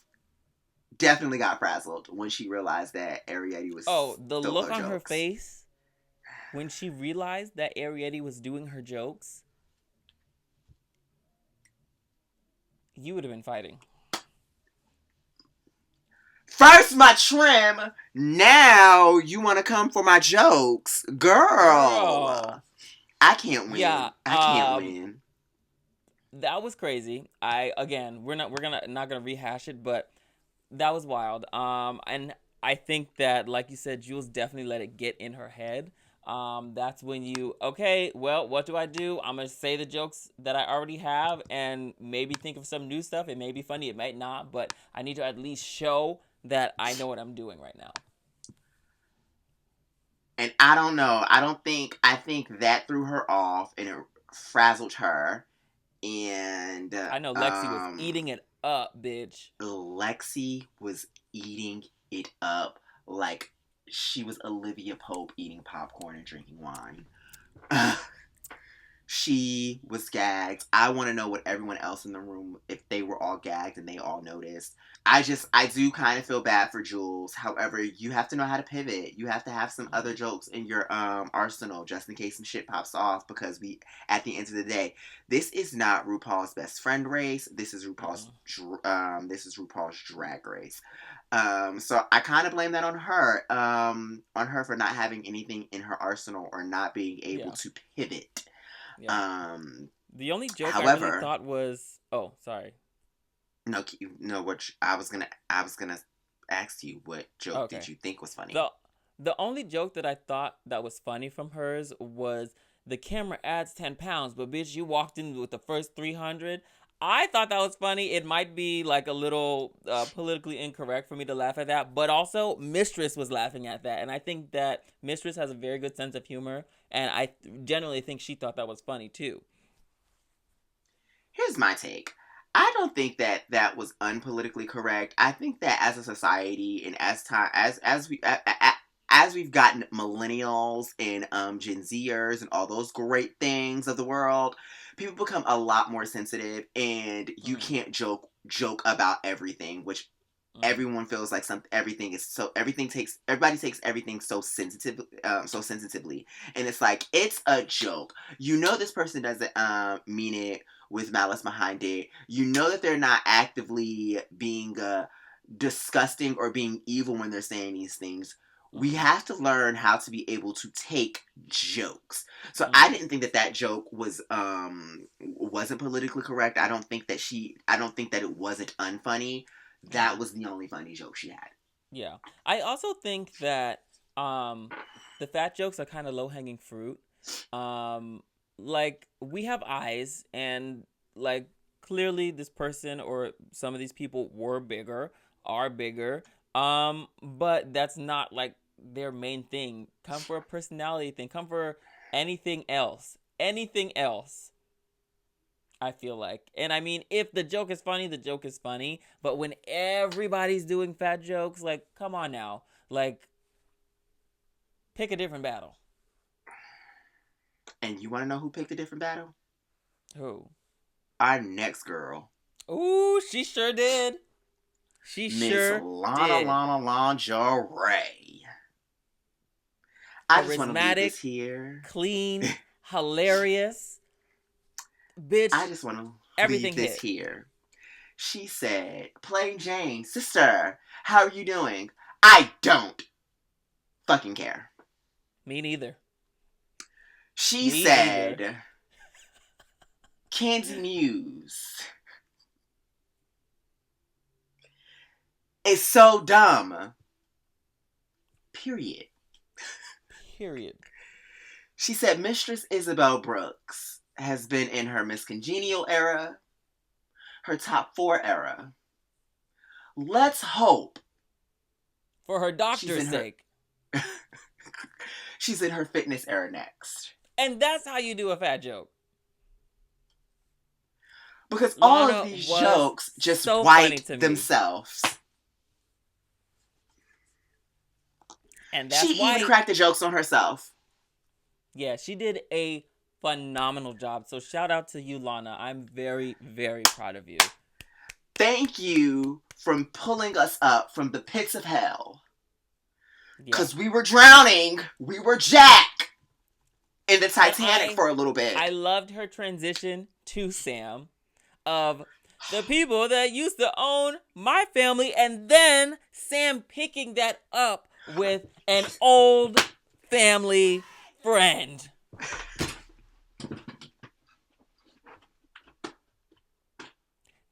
definitely got frazzled when she realized that Arietti was the look on her face when she realized that Arietti was doing her jokes. You would have been fighting. First my trim, now you want to come for my jokes. Girl. I can't win. Yeah, I can't win. That was crazy. We're not gonna rehash it, but that was wild. And I think that, like you said, Jules definitely let it get in her head. That's when what do I do? I'm gonna say the jokes that I already have and maybe think of some new stuff. It may be funny, it might not, but I need to at least show that I know what I'm doing right now. And I don't know. I think that threw her off and it frazzled her. And I know Lexi was eating it up, bitch. Lexi was eating it up like she was Olivia Pope eating popcorn and drinking wine. She was gagged. I want to know what everyone else in the room, if they were all gagged and they all noticed. I do kind of feel bad for Jules. However, you have to know how to pivot. You have to have some other jokes in your arsenal just in case some shit pops off, because at the end of the day, this is not RuPaul's Best Friend race. This is RuPaul's Drag Race. So I kind of blame that on her for not having anything in her arsenal or not being able to pivot. Yeah. The only joke I really thought was, sorry. No. I was gonna ask you, what joke did you think was funny? The only joke that I thought that was funny from hers was, the camera adds 10 pounds, but bitch, you walked in with the first 300. I thought that was funny. It might be like a little politically incorrect for me to laugh at that, but also Mistress was laughing at that, and I think that Mistress has a very good sense of humor, and I generally think she thought that was funny too. Here's my take. I don't think that was unpolitically correct. I think that as a society and as we've gotten millennials and Gen Zers and all those great things of the world, people become a lot more sensitive, and you can't joke about everything, which everyone feels like everybody takes everything so sensitively, and it's like, it's a joke. You know this person doesn't mean it with malice behind it. You know that they're not actively being disgusting or being evil when they're saying these things. We have to learn how to be able to take jokes. So I didn't think that joke wasn't politically correct. I don't think that it wasn't unfunny. That was the only funny joke she had. Yeah. I also think that the fat jokes are kind of low-hanging fruit. Like, we have eyes, and like clearly this person or some of these people are bigger. But that's not like their main thing. Come for a personality thing. Come for anything else. I feel like. And I mean, if the joke is funny, the joke is funny. But when everybody's doing fat jokes, like, come on now. Like, pick a different battle. And you want to know who picked a different battle? Who? Our next girl. Ooh, she sure did. Miss Lana Lingerie. I just want to leave this here. Clean, hilarious. Bitch, I just want to everything leave this hit. here. She said, Plain Jane, sister, how are you doing? I don't fucking care. Me neither. She said, Candy Muse is so dumb. Period. She said, Mistress Isabel Brooks has been in her Miss Congenial era, her top 4 era. Let's hope. For her doctor's sake. She's in her fitness era next. And that's how you do a fat joke. Because all of these jokes just so wipe themselves. And that's she even cracked the jokes on herself. Yeah, she did a phenomenal job. So shout out to you, Lana. I'm very, very proud of you. Thank you for pulling us up from the pits of hell. Because we were drowning. We were Jack in the Titanic for a little bit. I loved her transition to Sam of the people that used to own my family, and then Sam picking that up with an old family friend.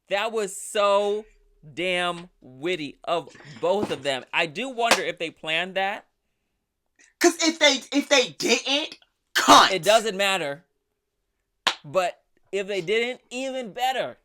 That was so damn witty of both of them. I do wonder if they planned that. Because if they didn't, cunt. It doesn't matter. But if they didn't, even better.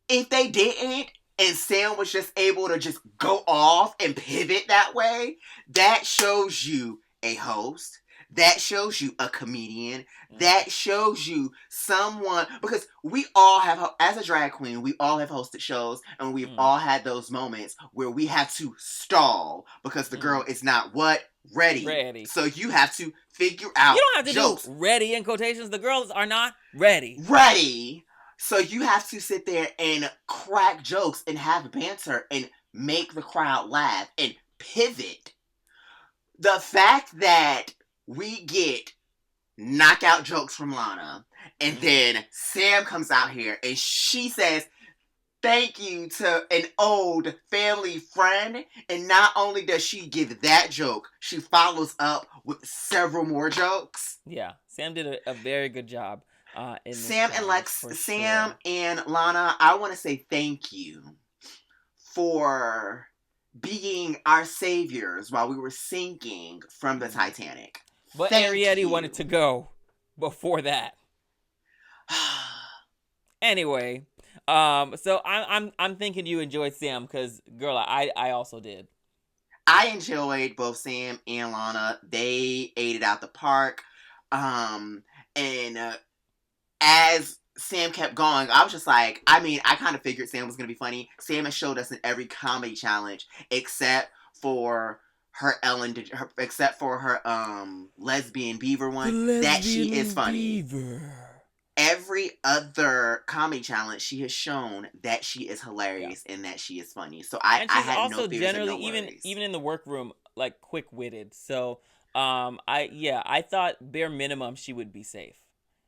If they didn't, and Sam was just able to just go off and pivot that way, that shows you a host. That shows you a comedian. That shows you someone, because we all have, as a drag queen, we all have hosted shows, and we've all had those moments where we have to stall because the girl is not ready. So you have to figure out. You don't have to jokes. do ready in quotations. The girls are not ready. So you have to sit there and crack jokes and have banter and make the crowd laugh and pivot. The fact that we get knockout jokes from Lana, and then Sam comes out here and she says thank you to an old family friend, and not only does she give that joke, she follows up with several more jokes. Yeah, Sam did a very good job. Sam and Lana, I want to say thank you for being our saviors while we were sinking from the Titanic. But Arietti wanted to go before that. Anyway, so I'm thinking you enjoyed Sam because, girl, I also did. I enjoyed both Sam and Lana. They ate it out the park. As Sam kept going, I was just like, I mean, I kind of figured Sam was going to be funny. Sam has showed us in every comedy challenge except for her lesbian beaver one, that she is funny. Every other comedy challenge, she has shown that she is hilarious and that she is funny. So I had no fears and no worries. Even in the workroom, like, quick-witted. So I thought bare minimum she would be safe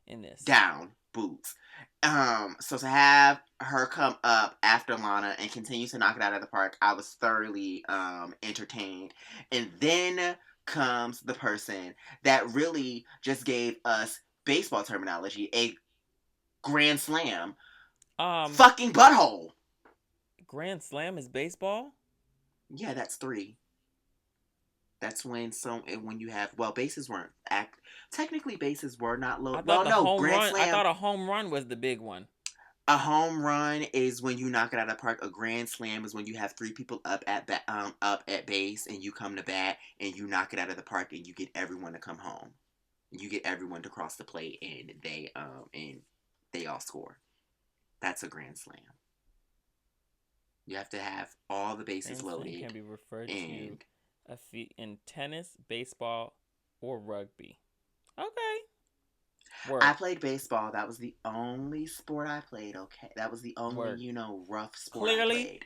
in this. Down boots. So to have her come up after Lana and continue to knock it out of the park, I was thoroughly entertained. And then comes the person that really just gave us baseball terminology, a grand slam. Fucking butthole. Grand slam is baseball? Yeah, that's 3. That's when you have, bases weren't technically bases were not low. Grand slam. I thought a home run was the big one. A home run is when you knock it out of the park. A grand slam is when you have three people up at base and you come to bat and you knock it out of the park and you get everyone to come home. You get everyone to cross the plate and they all score. That's a grand slam. You have to have all the bases loaded. Can be referred to a feat in tennis, baseball, or rugby. Okay. I played baseball. That was the only sport I played. Okay, that was the only rough sport I played.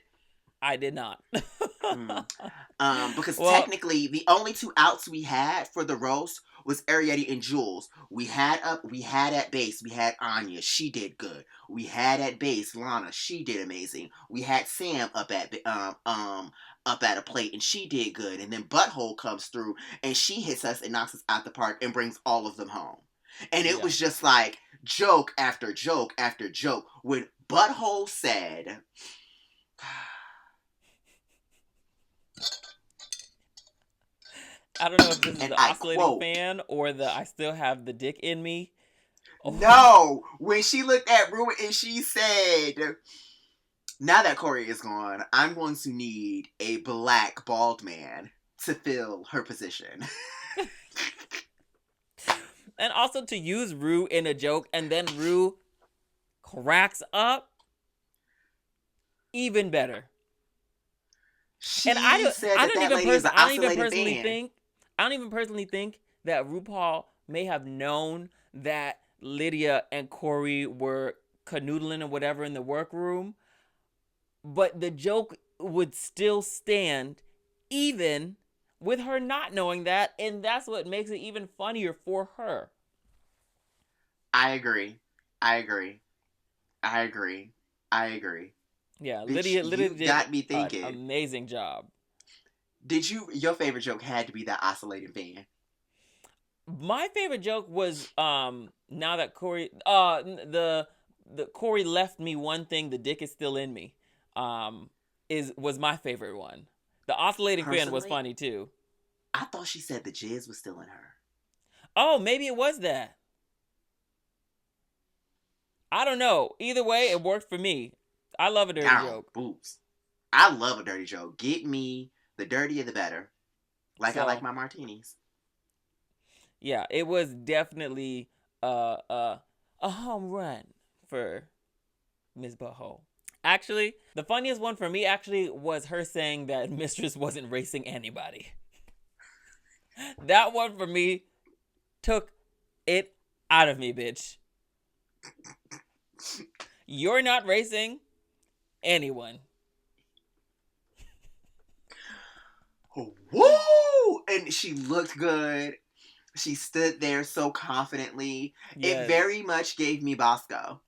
I did not. Because technically the only two outs we had for the roast was Arietti and Jules. We had at base, we had Anya, she did good. We had at base Lana, she did amazing. We had Sam up at a plate and she did good. And then Butthole comes through and she hits us and knocks us out the park and brings all of them home. And it was just like joke after joke after joke. When Butthole said, I don't know if this is the oscillating fan or the I still have the dick in me. Oh. No, when she looked at Rue and she said, now that Corey is gone, I'm going to need a black bald man to fill her position. And also to use Rue in a joke and then Rue cracks even better. She said I don't even personally think that RuPaul may have known that Lydia and Corey were canoodling or whatever in the workroom, but the joke would still stand even with her not knowing that, and that's what makes it even funnier for her. I agree. Yeah, Bitch, Lydia did got me thinking. An amazing job. Your favorite joke had to be that oscillating fan? My favorite joke was now that Corey the Corey left me one thing, the dick is still in me. Was my favorite one. The oscillating fan was funny too. I thought she said the jizz was still in her. Oh, maybe it was that. I don't know. Either way, it worked for me. I love a dirty joke. Boobs. I love a dirty joke. Get me the dirtier the better. I like my martinis. Yeah, it was definitely a home run for Ms. Butthole. Actually, the funniest one for me was her saying that Mistress wasn't racing anybody. That one for me took it out of me, bitch. You're not racing anyone. Woo! And she looked good. She stood there so confidently. Yes. It very much gave me Bosco.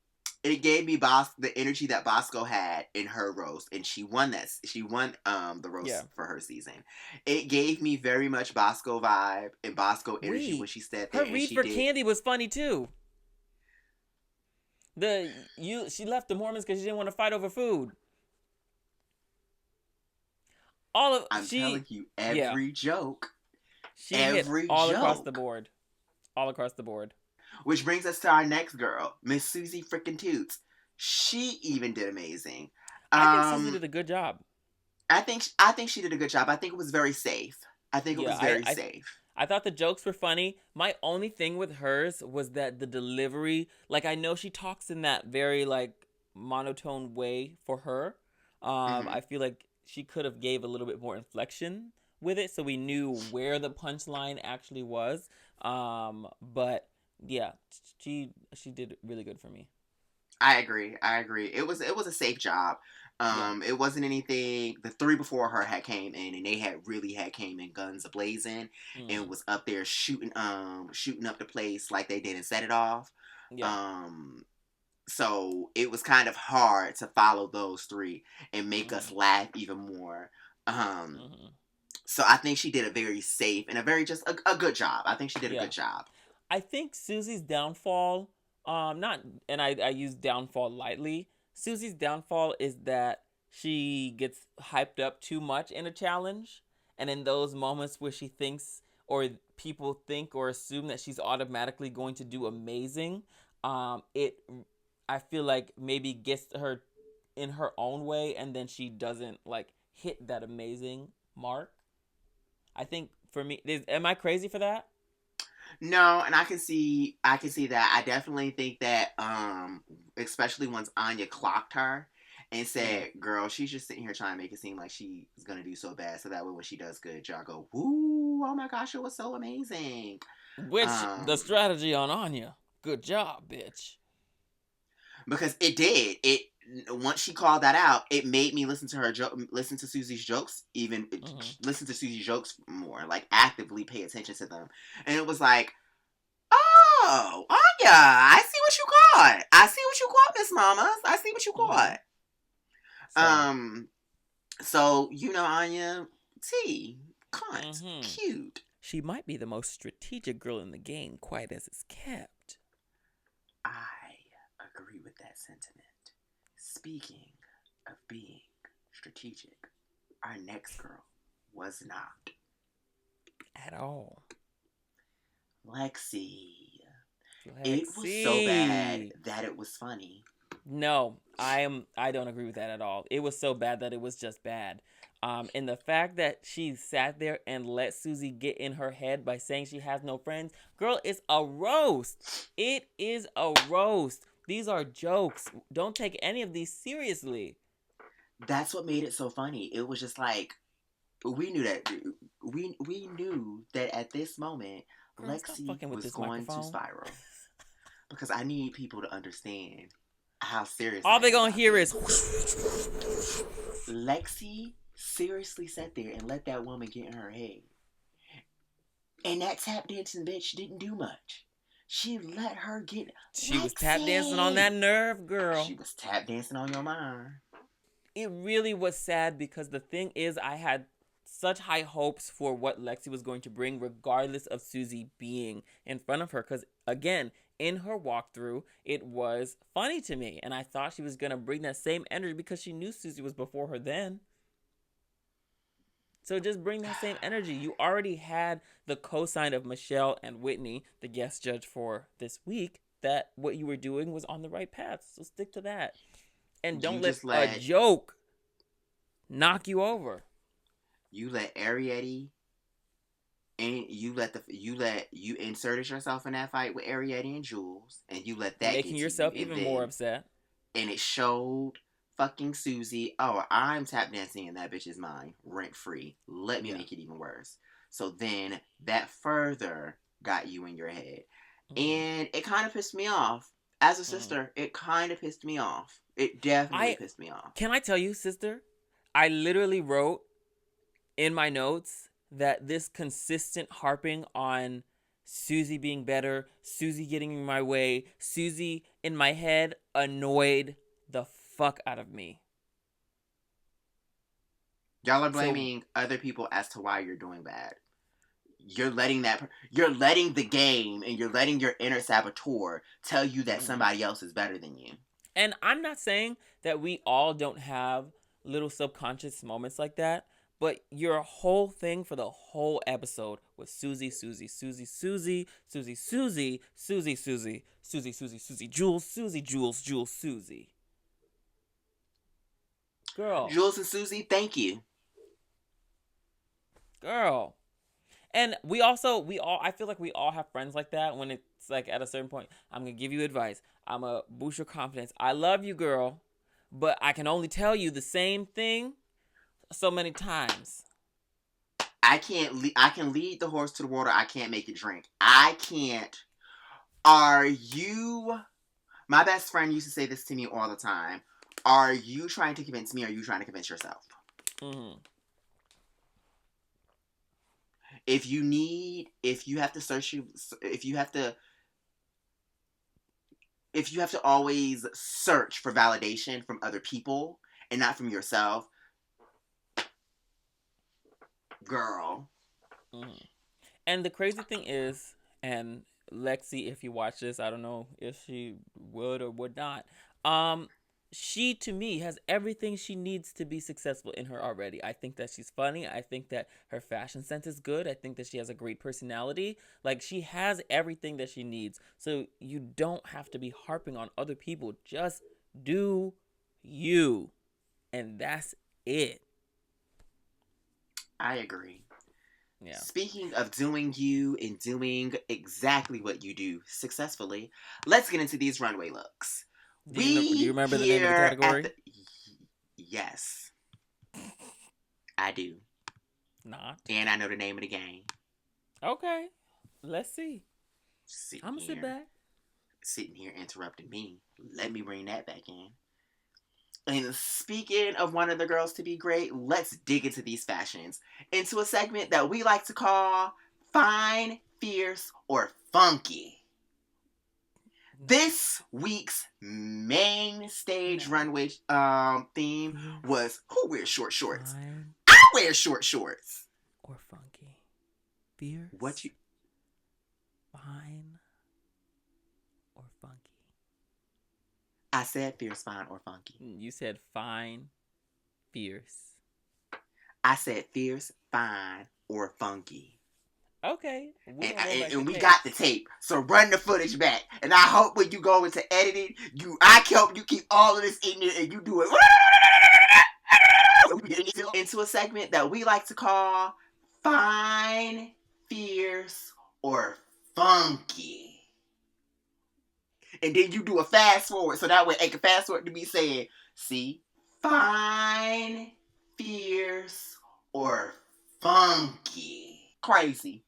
It gave me the energy that Bosco had in her roast, and she won that. She won the roast for her season. It gave me very much Bosco vibe and Bosco energy when she said that. Her read for Candy was funny too. She left the Mormons because she didn't want to fight over food. I'm telling you, every joke. She hit all across the board. All across the board. Which brings us to our next girl, Miss Susie frickin' Toots. She even did amazing. I think Susie did a good job. I think she did a good job. I think it was very safe. Safe. I thought the jokes were funny. My only thing with hers was that the delivery, I know she talks in that very monotone way for her. I feel like she could have gave a little bit more inflection with it so we knew where the punchline actually was. But yeah, she did really good for me. I agree. It was a safe job. It wasn't anything. The three before her had came in, and they had came in guns a-blazing, and was up there shooting up the place like they did and set it off. Yeah. So it was kind of hard to follow those three and make us laugh even more. So I think she did a very safe and a very just a good job. I think she did a good job. I think Susie's downfall, I use downfall lightly. Susie's downfall is that she gets hyped up too much in a challenge. And in those moments where she thinks or people think or assume that she's automatically going to do amazing, I I feel like maybe gets her in her own way, and then she doesn't like hit that amazing mark. I think for me, am I crazy for that? No, and I can see that. I definitely think that especially once Anya clocked her and said, "Girl, she's just sitting here trying to make it seem like she's gonna do so bad, so that way when she does good, y'all go, woo, oh my gosh, it was so amazing." Which the strategy on Anya, good job, bitch. Because it did. It once she called that out, it made me listen to Susie's jokes, listen to Susie's jokes more, like actively pay attention to them. And it was like, oh, Anya, I see what you caught. I see what you caught, Miss Mamas. I see what you caught. So you know, Anya, cunt, cute. She might be the most strategic girl in the game, quiet as it's kept. I agree with that sentiment. Speaking of being strategic, our next girl was not. At all. Lexi. It was so bad that it was funny. No, I don't agree with that at all. It was so bad that it was just bad. And the fact that she sat there and let Susie get in her head by saying she has no friends, girl, it's a roast. It is a roast. These are jokes. Don't take any of these seriously. That's what made it so funny. It was just like, we knew that at this moment, girl, Lexi was going to spiral. Because I need people to understand how serious. All they're gonna hear is Lexi seriously sat there and let that woman get in her head. And that tap dancing bitch didn't do much. She let her get. She was tap dancing on that nerve, girl. She was tap dancing on your mind. It really was sad because the thing is, I had such high hopes for what Lexi was going to bring, regardless of Susie being in front of her. Because again, in her walkthrough, it was funny to me, and I thought she was gonna bring that same energy because she knew Susie was before her then. So just bring that same energy. You already had the cosign of Michelle and Whitney, the guest judge for this week, that what you were doing was on the right path. So stick to that. And don't let a joke knock you over. You let Arietti, and you inserted yourself in that fight with Arietti and Jules, and you let that making yourself even more upset. And it showed fucking Susie, oh, I'm tap dancing in that bitch's mind, rent free. Let me make it even worse. So then that further got you in your head. And it kind of pissed me off. As a sister, it kind of pissed me off. It definitely pissed me off. Can I tell you, sister? I literally wrote in my notes that this consistent harping on Susie being better, Susie getting in my way, Susie in my head annoyed the fuck out of me. Y'all are blaming other people as to why you're doing bad. You're letting the game and you're letting your inner saboteur tell you that somebody else is better than you. And I'm not saying that we all don't have little subconscious moments like that, but your whole thing for the whole episode was Susie, Susie, Susie, Susie, Susie, Susie, Susie, Susie, Susie, Susie, Susie, Jules, Susie, Jules, Jules, Susie. Girl. Jules and Susie, thank you. Girl. And I feel like we all have friends like that when it's like at a certain point, I'm going to give you advice. I'm going to boost your confidence. I love you, girl, but I can only tell you the same thing so many times. I can lead the horse to the water. I can't make it drink. I can't. My best friend used to say this to me all the time. Are you trying to convince me or are you trying to convince yourself? Mm-hmm. If you have to always search for validation from other people and not from yourself, girl. Mm-hmm. And the crazy thing is, and Lexi, if you watch this, I don't know if she would or would not, she, to me, has everything she needs to be successful in her already. I think that she's funny. I think that her fashion sense is good. I think that she has a great personality. Like, she has everything that she needs. So you don't have to be harping on other people. Just do you. And that's it. I agree. Yeah. Speaking of doing you and doing exactly what you do successfully, let's get into these runway looks. Do you remember the name of the category? Yes. I do. Not. And I know the name of the game. Okay. Let's see. I'm going to sit back. Sitting here interrupting me. Let me bring that back in. And speaking of one of the girls to be great, let's dig into these fashions. Into a segment that we like to call Fine, Fierce, or Funky. This week's main stage runway theme was who wears short shorts? Fine I wear short shorts. or funky. Fierce. What you? Fine or funky. I said fierce, fine, or funky. You said fine, fierce. I said fierce, fine, or funky. Okay. And we got the tape, so run the footage back. And I hope when you go into editing, I hope you keep all of this in there and you do it into a segment that we like to call Fine, Fierce, or Funky. And then you do a fast forward, so that way I can fast forward to me saying, see, Fine, Fierce, or Funky. Crazy.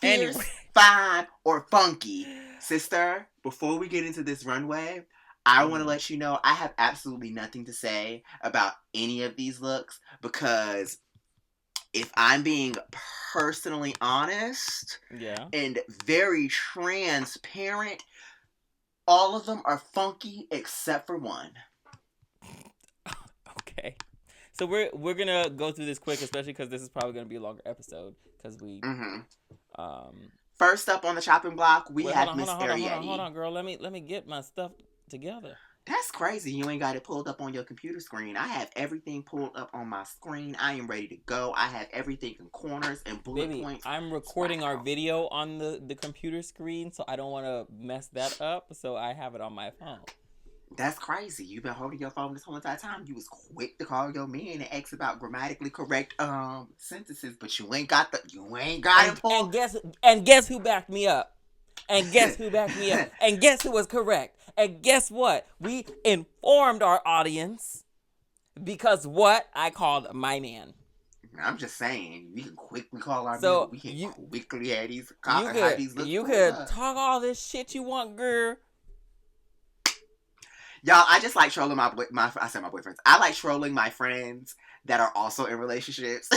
Fierce, Anyway. Fine, or Funky. Sister, before we get into this runway, I want to let you know I have absolutely nothing to say about any of these looks, because if I'm being personally honest and very transparent, all of them are funky except for one. Okay. So we're gonna go through this quick, especially because this is probably gonna be a longer episode because we. First up on the chopping block, we have Miss Ariete. Hold on, girl. Let me get my stuff together. That's crazy. You ain't got it pulled up on your computer screen. I have everything pulled up on my screen. I am ready to go. I have everything in corners and bullet points. I'm recording our video on the computer screen, so I don't want to mess that up. So I have it on my phone. That's crazy. You've been holding your phone this whole entire time. You was quick to call your man and ask about grammatically correct sentences, but you ain't got it pulled. And guess who backed me up? And guess who backed me up? And guess who was correct? And guess what? We informed our audience because what? I called my man. I'm just saying, we can quickly call our so man. We can quickly have these looks. You could talk all this shit you want, girl. Y'all, I just like trolling my boyfriends. I like trolling my friends that are also in relationships.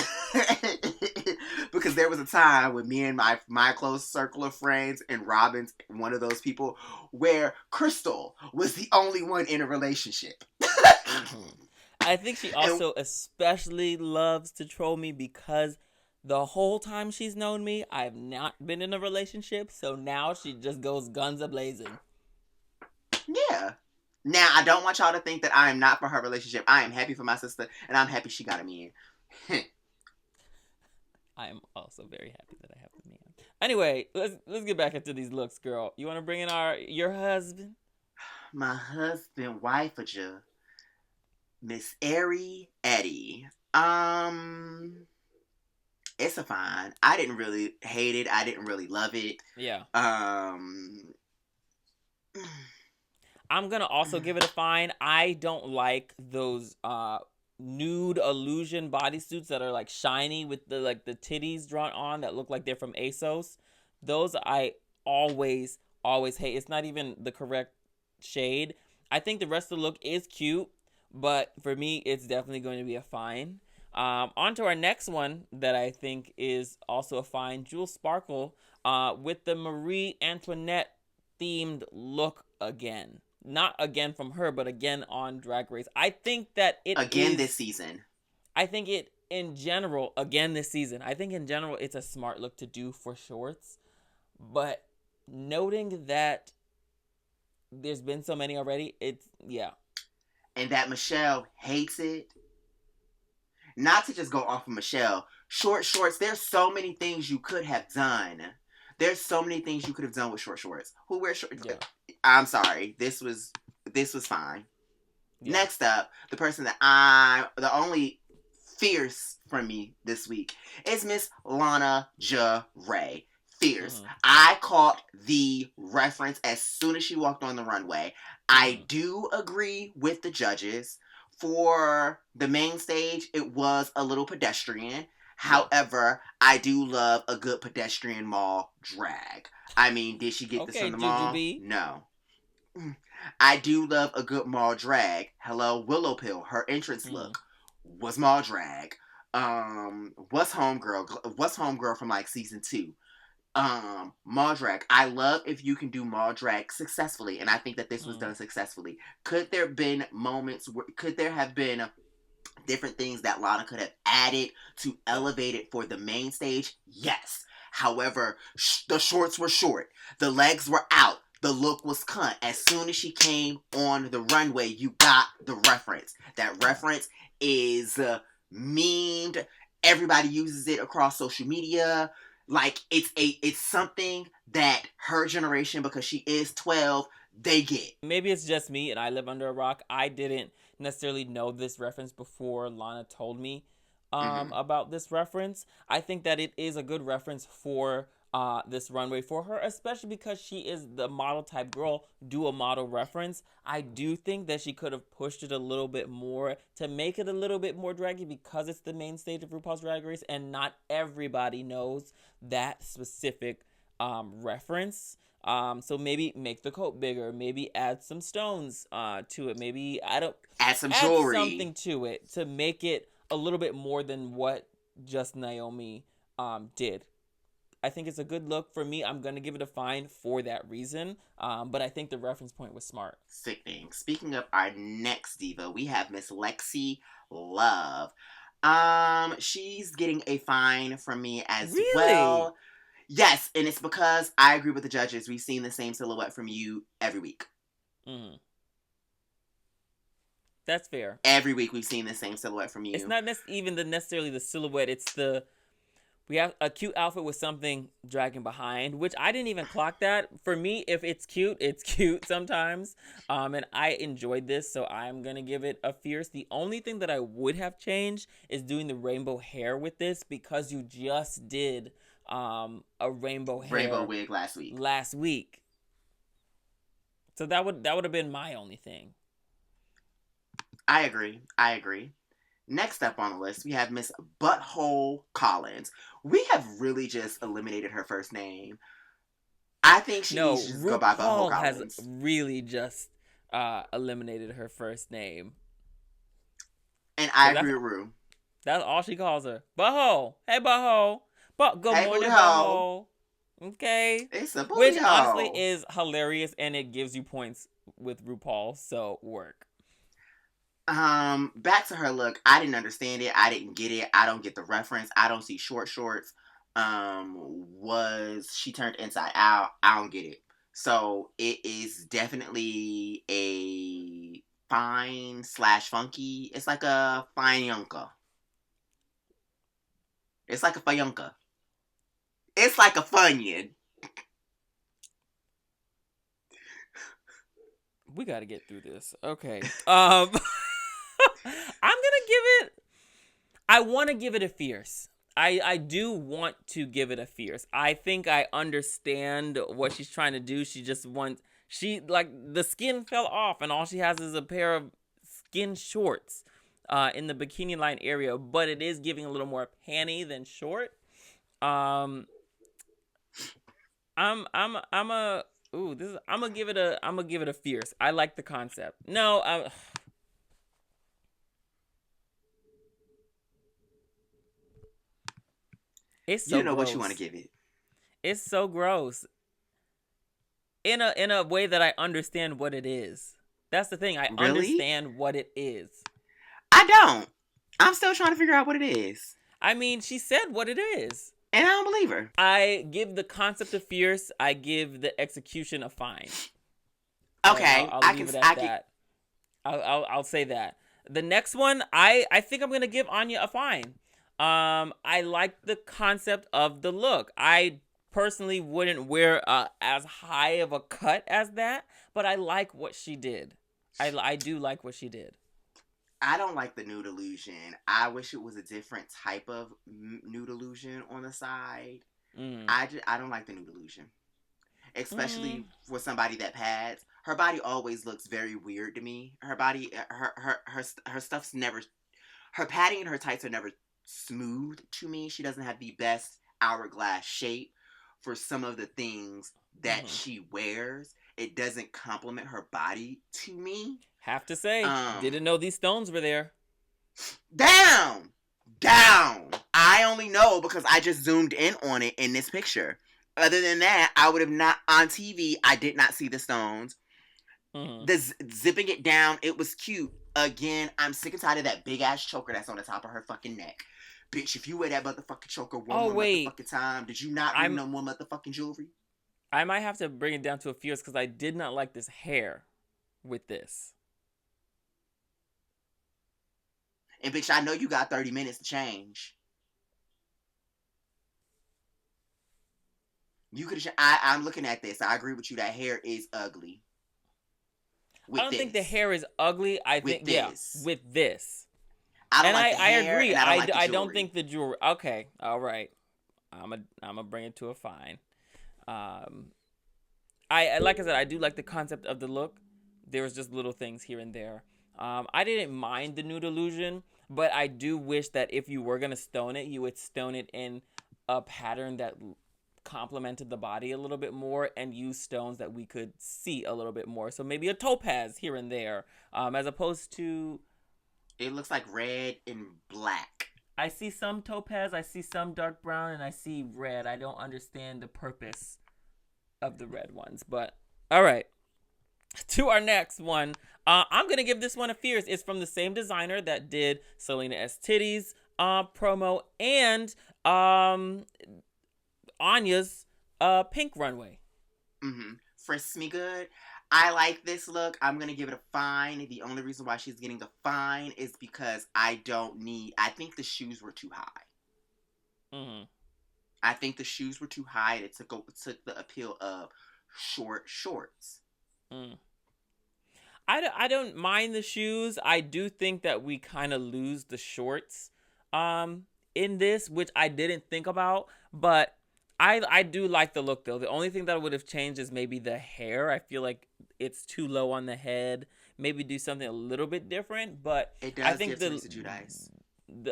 Because there was a time when me and my close circle of friends and Robin's one of those people where Crystal was the only one in a relationship. I think she also especially loves to troll me because the whole time she's known me, I've not been in a relationship. So now she just goes guns a-blazing. Yeah. Now, I don't want y'all to think that I am not for her relationship. I am happy for my sister, and I'm happy she got a man. I am also very happy that I have a man. Anyway, let's get back into these looks, girl. You want to bring in your husband? My husband, wife-ager, Miss Ariete. It's a fine. I didn't really hate it. I didn't really love it. Yeah. I'm gonna also give it a fine. I don't like those nude illusion bodysuits that are like shiny with the titties drawn on that look like they're from ASOS. Those I always hate. It's not even the correct shade. I think the rest of the look is cute, but for me, it's definitely going to be a fine. On to our next one that I think is also a fine. Jewel Sparkle with the Marie Antoinette themed look again. Not again from her, but again on Drag Race. I think that this season. I think in general, it's a smart look to do for shorts. But noting that there's been so many already, and that Michelle hates it. Not to just go off of Michelle. Short shorts, there's so many things you could have done. There's so many things you could have done with short shorts. Who wears short? Yeah. I'm sorry. This was fine. Yeah. Next up, the person that the only fierce from me this week is Miss Lana Ja Ray. Fierce. I caught the reference as soon as she walked on the runway. I do agree with the judges. For the main stage, it was a little pedestrian. However, I do love a good pedestrian mall drag. I mean, did she get this from the mall? No. I do love a good mall drag. Hello, Willowpill. Her entrance look was mall drag. What's Homegirl from like season 2? Mall drag. I love if you can do mall drag successfully, and I think that this was done successfully. Could there have been different things that Lana could have added to elevate it for the main stage? Yes. However, the shorts were short. The legs were out. The look was cunt. As soon as she came on the runway, you got the reference. That reference is memed. Everybody uses it across social media. Like, it's something that her generation, because she is 12, they get. Maybe it's just me and I live under a rock. I didn't necessarily know this reference before Lana told me about this reference. I think that it is a good reference for this runway for her, especially because she is the model type girl. Do a model reference. I do think that she could have pushed it a little bit more to make it a little bit more draggy, because it's the main stage of RuPaul's Drag Race and not everybody knows that specific reference. So maybe make the coat bigger, maybe add some stones to it, maybe add some jewelry, something to it to make it a little bit more than what just Naomi did. I think it's a good look. For me, I'm going to give it a fine for that reason. But I think the reference point was smart. Sickening. Speaking of our next diva, we have Miss Lexi Love. She's getting a fine from me as well. Yes, and it's because I agree with the judges. We've seen the same silhouette from you every week. That's fair. Every week we've seen the same silhouette from you. It's not even necessarily the silhouette. It's we have a cute outfit with something dragging behind, which I didn't even clock that. For me, if it's cute sometimes. And I enjoyed this, so I'm going to give it a fierce. The only thing that I would have changed is doing the rainbow hair with this, because you just did a rainbow wig last week. So that would have been my only thing. I agree. Next up on the list, we have Miss Butthole Collins. We have really just eliminated her first name. I think she needs to just go by Butthole Collins. Has really just eliminated her first name. And I agree with Ru. That's all she calls her. Butthole. Hey, Butthole. Good morning, Butthole. Okay. It's a booty Which hole. honestly is hilarious, and it gives you points with RuPaul, so work. Back to her look. I didn't understand it. I didn't get it. I don't get the reference. I don't see short shorts. Was she turned inside out? I don't get it. So it is definitely a fine / funky. It's like a fine yunka. It's like a fayunka. It's like a funyun. We gotta get through this. Okay. I want to give it a fierce. I do want to give it a fierce. I think I understand what she's trying to do. The skin fell off and all she has is a pair of skin shorts in the bikini line area, but it is giving a little more panty than short. I'm gonna give it a fierce. I like the concept. No, it's so you know gross. What you want to give it. It's so gross. In a way that I understand what it is. That's the thing. I understand what it is. I don't. I'm still trying to figure out what it is. I mean, she said what it is. And I don't believe her. I give the concept a fierce. I give the execution a fine. Okay. I'll leave it at that. I'll say that. The next one, I think I'm gonna give Anya a fine. I like the concept of the look. I personally wouldn't wear as high of a cut as that, but I like what she did. I do like what she did. I don't like the nude illusion. I wish it was a different type of nude illusion on the side. I don't like the nude illusion, especially for somebody that pads. Her body always looks very weird to me. Her body, her stuff's never. Her padding and her tights are never smooth to me. She doesn't have the best hourglass shape for some of the things that she wears. It doesn't complement her body to me. Have to say, didn't know these stones were there. Down. I only know because I just zoomed in on it in this picture. Other than that, I would have not, on TV, I did not see the stones. The zipping it down, it was cute. Again, I'm sick and tired of that big ass choker that's on the top of her fucking neck. Bitch, if you wear that motherfucking choker one more motherfucking time, did you not wear no more motherfucking jewelry? I might have to bring it down to a few because I did not like this hair with this. And bitch, I know you got 30 minutes to change. You could have. I'm looking at this. I agree with you. That hair is ugly. I don't think the hair is ugly. I think with this. I agree. I don't think the jewelry. Okay, all right. I'm a bring it to a fine. I like I said, I do like the concept of the look. There was just little things here and there. I didn't mind the nude illusion, but I do wish that if you were gonna stone it, you would stone it in a pattern that complemented the body a little bit more and use stones that we could see a little bit more. So maybe a topaz here and there, as opposed to. It looks like red and black. I see some topaz, I see some dark brown, and I see red. I don't understand the purpose of the red ones, but all right. To our next one, I'm gonna give this one a fierce. It's from the same designer that did Selena S. Titties promo and Anya's pink runway. Frisk me good. I like this look. I'm gonna give it a fine. The only reason why she's getting the fine is because I think the shoes were too high. I think the shoes were too high. It took the appeal of short shorts. I don't mind the shoes. I do think that we kind of lose the shorts in this, which I didn't think about, but I do like the look though. The only thing that I would have changed is maybe the hair. I feel like it's too low on the head. Maybe do something a little bit different, but it does I think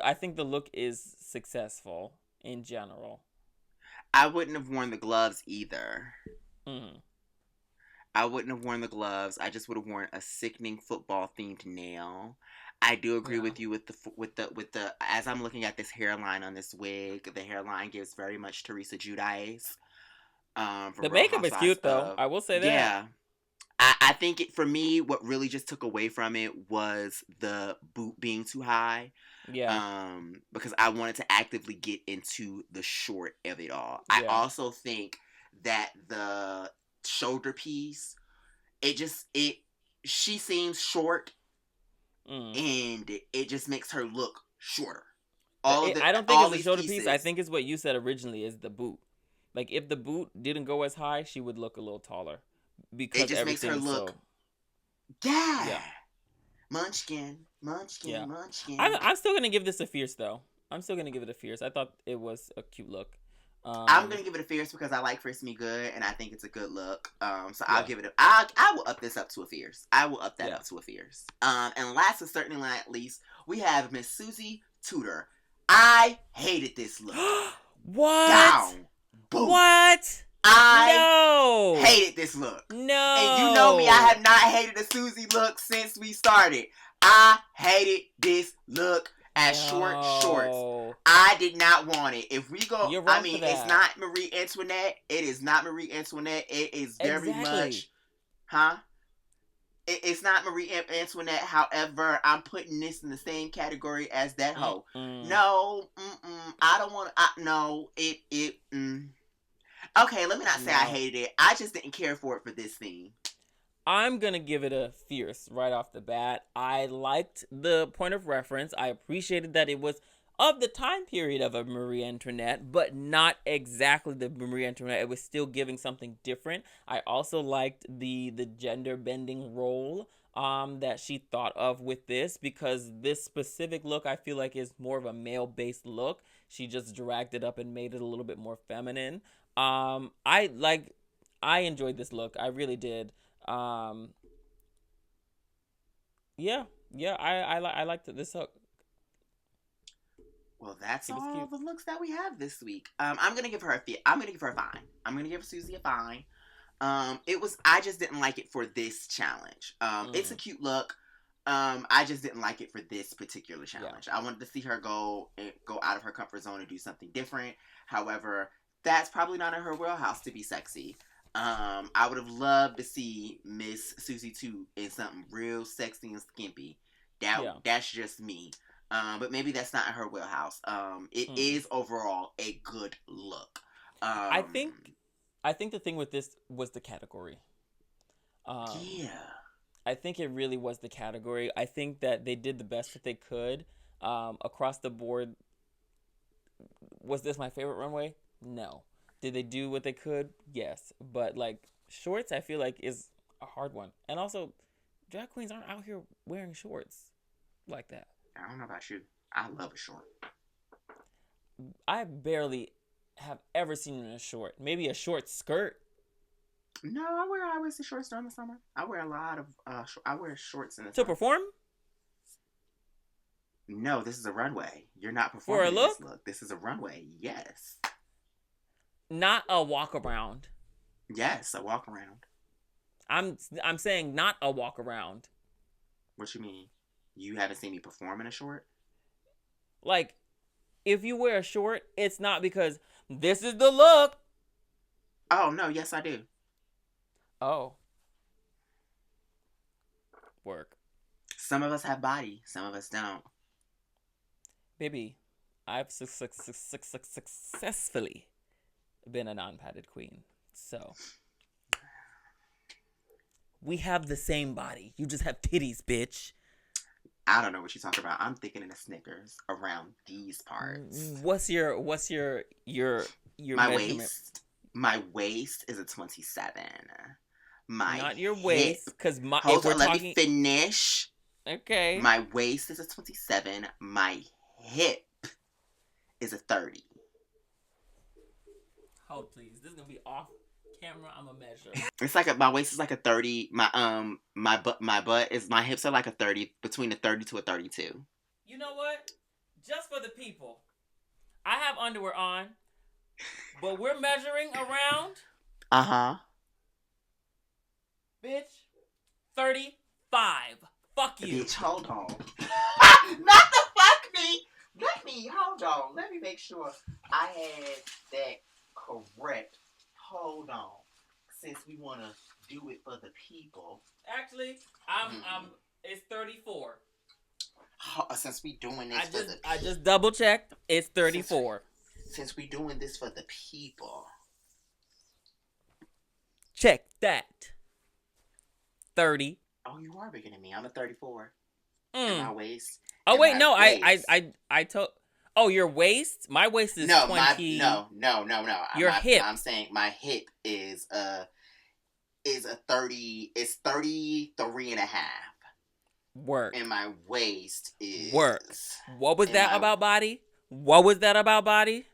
I think the look is successful in general. I wouldn't have worn the gloves either. I wouldn't have worn the gloves. I just would have worn a sickening football themed nail. I do agree with you with the as I'm looking at this hairline on this wig, the hairline gives very much Teresa Giudice. The makeup is cute though. I will say that. Yeah. I think for me, what really just took away from it was the boot being too high. Yeah. Because I wanted to actively get into the short of it all. Yeah. I also think that the shoulder piece, she seems short, and it just makes her look shorter. I don't think it's the shoulder piece. I think it's what you said originally is the boot. Like if the boot didn't go as high, she would look a little taller. Because it just makes her look. Yeah. Munchkin. Yeah. I'm still gonna give this a fierce though. I'm still gonna give it a fierce. I thought it was a cute look. I'm gonna give it a fierce because I like Frisk Me Good and I think it's a good look. So I'll give it I will up this up to a fierce. I will up that up to a fierce. And last but certainly not least, we have Miss Susie Tudor. I hated this look. What? Down. Boom. What? I hated this look. No. And you know me, I have not hated a Susie look since we started. I hated this look as short shorts. I did not want it. If we go, I mean, it's not Marie Antoinette. It is not Marie Antoinette. It is very much, It's not Marie Antoinette. However, I'm putting this in the same category as that hoe. No, I don't want to. No, Okay, let me not say I hated it. I just didn't care for it for this theme. I'm going to give it a fierce right off the bat. I liked the point of reference. I appreciated that it was of the time period of a Marie Antoinette, but not exactly the Marie Antoinette. It was still giving something different. I also liked the gender bending role that she thought of with this, because this specific look I feel like is more of a male-based look. She just dragged it up and made it a little bit more feminine. I enjoyed this look. I really did. I liked this hook. Well, that's all the looks that we have this week. I'm gonna give her a fine. I'm gonna give Susie a fine. I just didn't like it for this challenge. It's a cute look. I just didn't like it for this particular challenge. Yeah. I wanted to see her go out of her comfort zone and do something different. However, that's probably not in her wheelhouse to be sexy. I would have loved to see Miss Susie 2 in something real sexy and skimpy. That's just me. But maybe that's not in her wheelhouse. It is overall a good look. I think the thing with this was the category. I think it really was the category. I think that they did the best that they could across the board. Was this my favorite runway? No. Did they do what they could? Yes. But, like, shorts, I feel like, is a hard one. And also, drag queens aren't out here wearing shorts like that. I don't know about you. I love a short. I barely have ever seen you in a short. Maybe a short skirt. No, I wear high-waisted shorts during the summer. I wear a lot of, I wear shorts in the summer. To perform? No, this is a runway. You're not performing for a look? This look. This is a runway, yes. Not a walk around. Yes, a walk around. I'm saying not a walk around. What you mean? You haven't seen me perform in a short? Like, if you wear a short, it's not because this is the look. Oh, no, yes, I do. Oh. Work. Some of us have body, some of us don't. Baby, I've successfully been a non-padded queen. So, we have the same body. You just have titties, bitch. I don't know what you're talking about. I'm thinking in a Snickers around these parts. What's your my measurement? Waist? My waist is a 27. Not your waist, because my. Hold on, let me finish. Okay. My waist is a 27. My hip is a 30. Hold, please. This is gonna be off camera. I'm gonna measure. It's like my waist is like a 30. My butt is, my hips are like a 30, between a 30 to a 32. You know what? Just for the people, I have underwear on, but we're measuring around. Bitch, 35. Fuck you. Bitch, hold on. Not the fuck me. Hold on. Let me make sure I had that correct. Hold on. Since we want to do it for the people. Actually, it's 34. Since we doing this for the people. I just double checked. It's 34. Since we doing this for the people. Check that. 30. Oh, you are bigger than me. I'm a 34. And my waist. Oh wait, no. I told. Oh, your waist? My waist is 20. No. Your hip. I'm saying my hip is a 30. It's 33 and a half. Work. And my waist is work. What was that about body? What was that about body?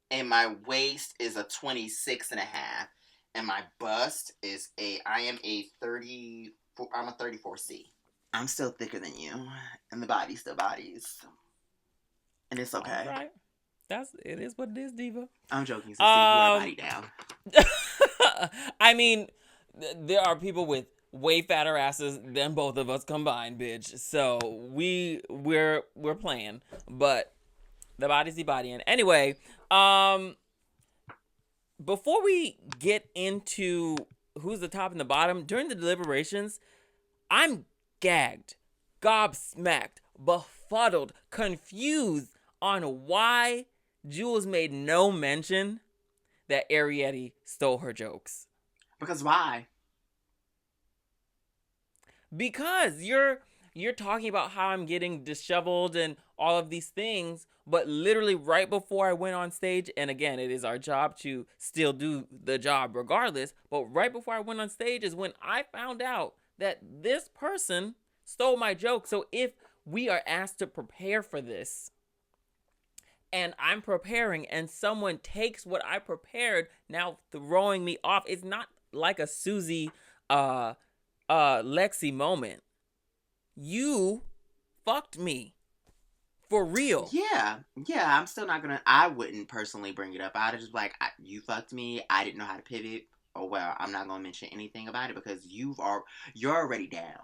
And my waist is a 26 and a half. And my bust is I'm a 34C. I'm still thicker than you. And the body still bodies. And it's okay. All right. It is what it is, diva. I'm joking. So you are body down. I mean, there are people with way fatter asses than both of us combined, bitch. So we're playing, but the body's the body. And anyway, before we get into who's the top and the bottom, during the deliberations, I'm gagged, gobsmacked, befuddled, confused on why Jules made no mention that Ariete stole her jokes. Because why? Because you're talking about how I'm getting disheveled and all of these things, but literally right before I went on stage, and again, it is our job to still do the job regardless, but right before I went on stage is when I found out that this person stole my joke. So if we are asked to prepare for this, and I'm preparing, and someone takes what I prepared, now throwing me off, it's not like a Susie Lexi moment. You fucked me. For real. Yeah. I'm still not gonna. I wouldn't personally bring it up. I'd just be like, you fucked me. I didn't know how to pivot. Oh well, I'm not gonna mention anything about it because you're already down.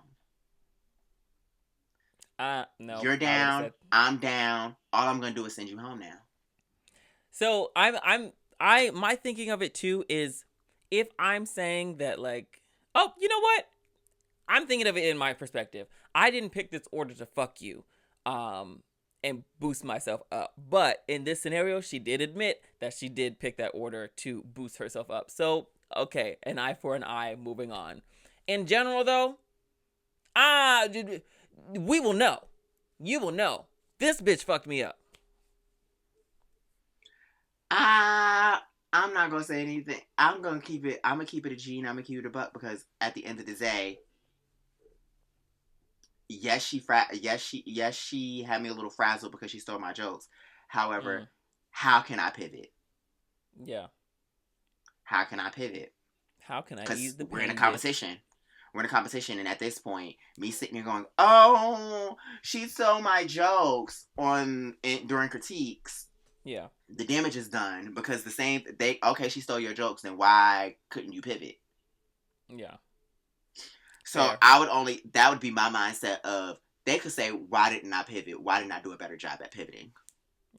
No. You're down. I'm down. All I'm gonna do is send you home now. So my thinking of it too is, if I'm saying that, like, oh, you know what? I'm thinking of it in my perspective. I didn't pick this order to fuck you, and boost myself up. But in this scenario, she did admit that she did pick that order to boost herself up. So, okay, an eye for an eye, moving on. In general, though, we will know. You will know. This bitch fucked me up. I'm not gonna say anything. I'm gonna keep it a G, and I'm gonna keep it a buck, because at the end of the day, yes, she had me a little frazzled because she stole my jokes. However, how can I pivot? Yeah. How can I pivot? How can I ease the pain? We're in a competition. We're in a competition, and at this point, me sitting here going, "Oh, she stole my jokes" during critiques. Yeah. The damage is done, because she stole your jokes, then why couldn't you pivot? Yeah. So that would be my mindset of, they could say, why didn't I pivot? Why didn't I do a better job at pivoting?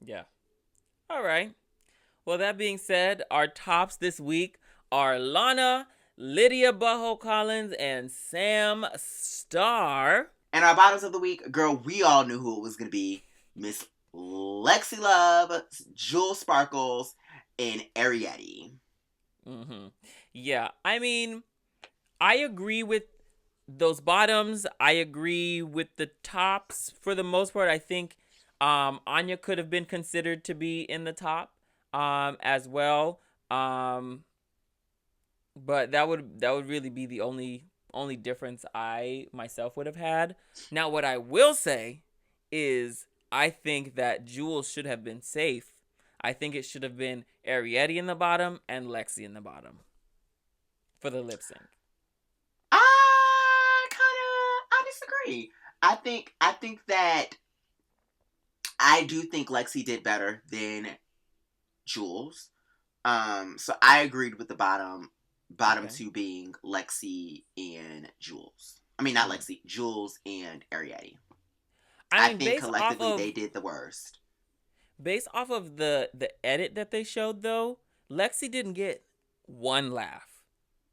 Yeah. All right. Well, that being said, our tops this week are Lana, Lydia Butthole Collins, and Sam Starr. And our bottoms of the week, girl, we all knew who it was going to be. Miss Lexi Love, Jewel Sparkles, and Ariete. Mm-hmm. Yeah, I mean, I agree with those bottoms. I agree with the tops for the most part. I think Anya could have been considered to be in the top as well. But that would really be the only difference I myself would have had. Now, what I will say is, I think that Jewel should have been safe. I think it should have been Ariete in the bottom and Lexi in the bottom for the lip sync. I disagree. I think that I do think Lexi did better than Jules. So I agreed with the bottom two being Lexi and Jules. I mean, not Lexi, Jules and Ariete. I think collectively they did the worst. Based off of the edit that they showed, though, Lexi didn't get one laugh,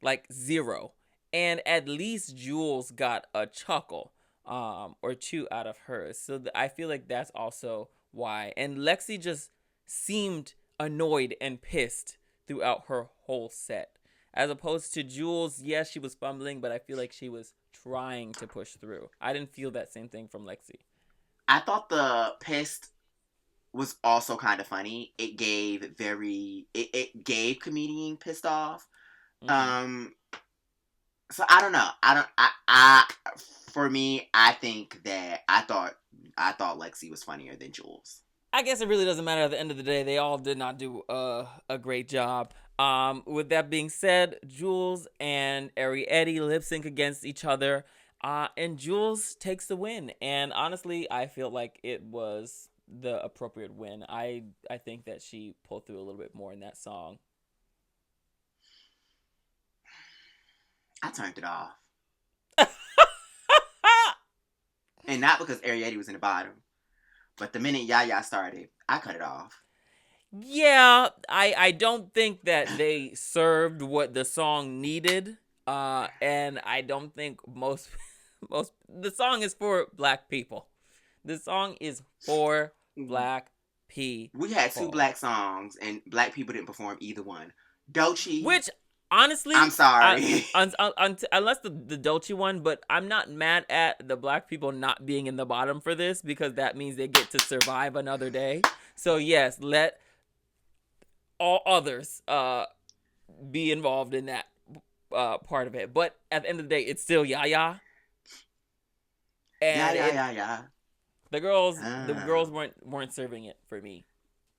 like 0, and at least Jules got a chuckle, or 2 out of hers. So I feel like that's also why. And Lexi just seemed annoyed and pissed throughout her whole set, as opposed to Jules. Yes, she was fumbling, but I feel like she was trying to push through. I didn't feel that same thing from Lexi. I thought the pissed was also kind of funny. It gave comedian pissed off. Mm-hmm. So I don't know. For me, I think that I thought Lexi was funnier than Jules. I guess it really doesn't matter at the end of the day. They all did not do a great job. With that being said, Jules and Ariete lip sync against each other. And Jules takes the win. And honestly, I feel like it was the appropriate win. I think that she pulled through a little bit more in that song. I turned it off. And not because Ariete was in the bottom, but the minute Yaya started, I cut it off. Yeah, I don't think that they served what the song needed. And I don't think most the song is for black people. The song is for black people. We had 2 black songs, and black people didn't perform either one. Doechii, which Honestly, I'm sorry. Unless the Dolce one, but I'm not mad at the black people not being in the bottom for this because that means they get to survive another day. So yes, let all others be involved in that part of it. But at the end of the day, it's still Yaya. And Yeah. the girls weren't serving it for me.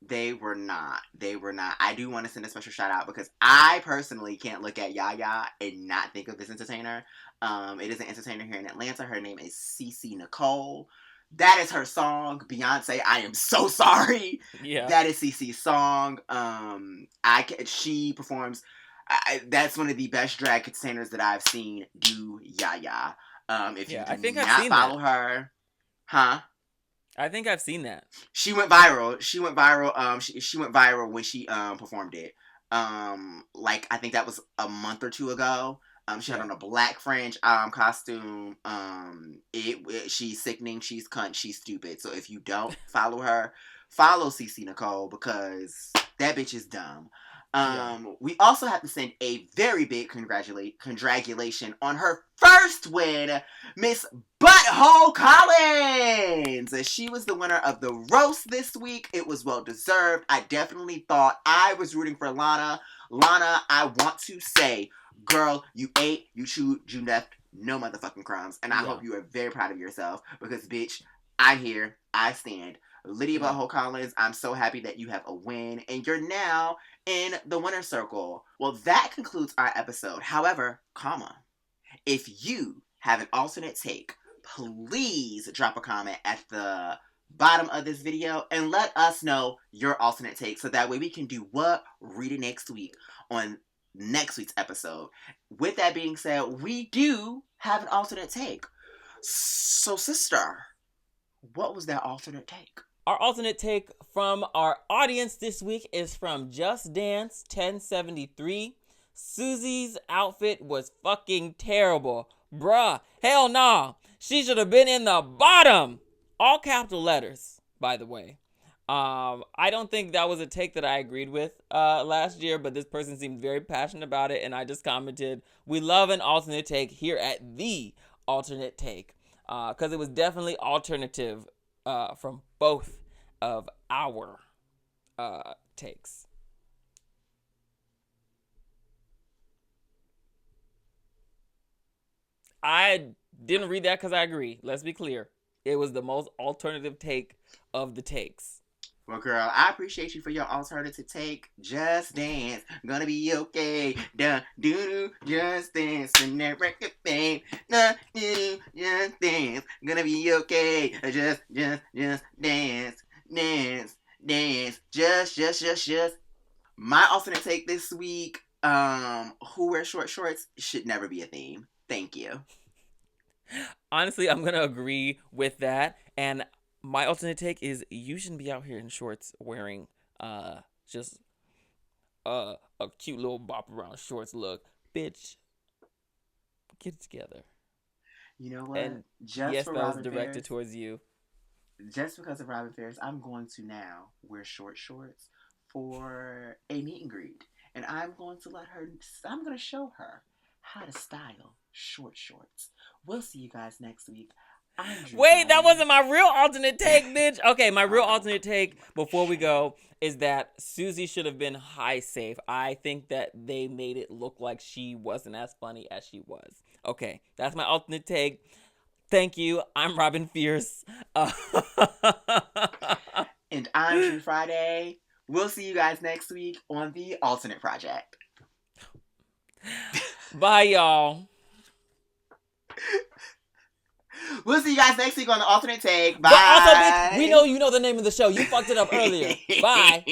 They were not. I do want to send a special shout out because I personally can't look at Yaya and not think of this entertainer. It is an entertainer here in Atlanta. Her name is CeCe Nicole. That is her song. Beyonce, I am so sorry. Yeah. That is CeCe's song. She performs. That's one of the best drag entertainers that I've seen do Yaya. If you do not follow her, huh? I think I've seen that. She went viral. She went viral when she performed it. Like I think that was a month or two ago. She had on a black fringe costume. She's sickening. She's cunt. She's stupid. So if you don't follow her, follow CeCe Nicole because that bitch is dumb. We also have to send a very big congratulation on her first win, Miss Butthole Collins. She was the winner of the roast this week. It was well deserved. I definitely thought I was rooting for Lana. Lana, I want to say, girl, you ate, you chewed, you left no motherfucking crumbs. And I hope you are very proud of yourself because, bitch, I'm here. I stand. Lydia Butthole Collins, I'm so happy that you have a win and you're now in the winner's circle. Well, that concludes our episode. However, if you have an alternate take, please drop a comment at the bottom of this video and let us know your alternate take so that way we can do what? Read it next week on next week's episode. With that being said, we do have an alternate take. So, sister, what was that alternate take? Our alternate take from our audience this week is from Just Dance 1073. Susie's outfit was fucking terrible. Bruh, hell nah. She should have been in the bottom. All capital letters, by the way. I don't think that was a take that I agreed with last year, but this person seemed very passionate about it, and I just commented, we love an alternate take here at the alternate take. Because it was definitely alternative from both of our takes. I didn't read that because I agree. Let's be clear. It was the most alternative take of the takes. Well, girl, I appreciate you for your alternative take. Just Dance, gonna be okay. Duh, do, just dance, and that record thing. Duh, do, just dance, gonna be okay. Just dance, just. My alternate take this week, who wears short shorts should never be a theme. Thank you. Honestly, I'm gonna agree with that, and my alternate take is you shouldn't be out here in shorts wearing just a cute little bop around shorts look. Bitch, get it together. You know what? And yes, that was directed towards you. Just because of Robin Fierce, I'm going to now wear short shorts for a meet and greet. And I'm going to show her how to style short shorts. We'll see you guys next week. Wait, that wasn't my real alternate take, bitch. Okay, my real alternate take before we go is that Susie should have been high safe. I think that they made it look like she wasn't as funny as she was. Okay, that's my alternate take. Thank you. I'm Robin Fierce. And I'm Drew Friday. We'll see you guys next week on the Alternate Project. Bye, y'all. We'll see you guys next week on the Alternate Take. Bye. But also, bitch, we know you know the name of the show. You fucked it up earlier. Bye.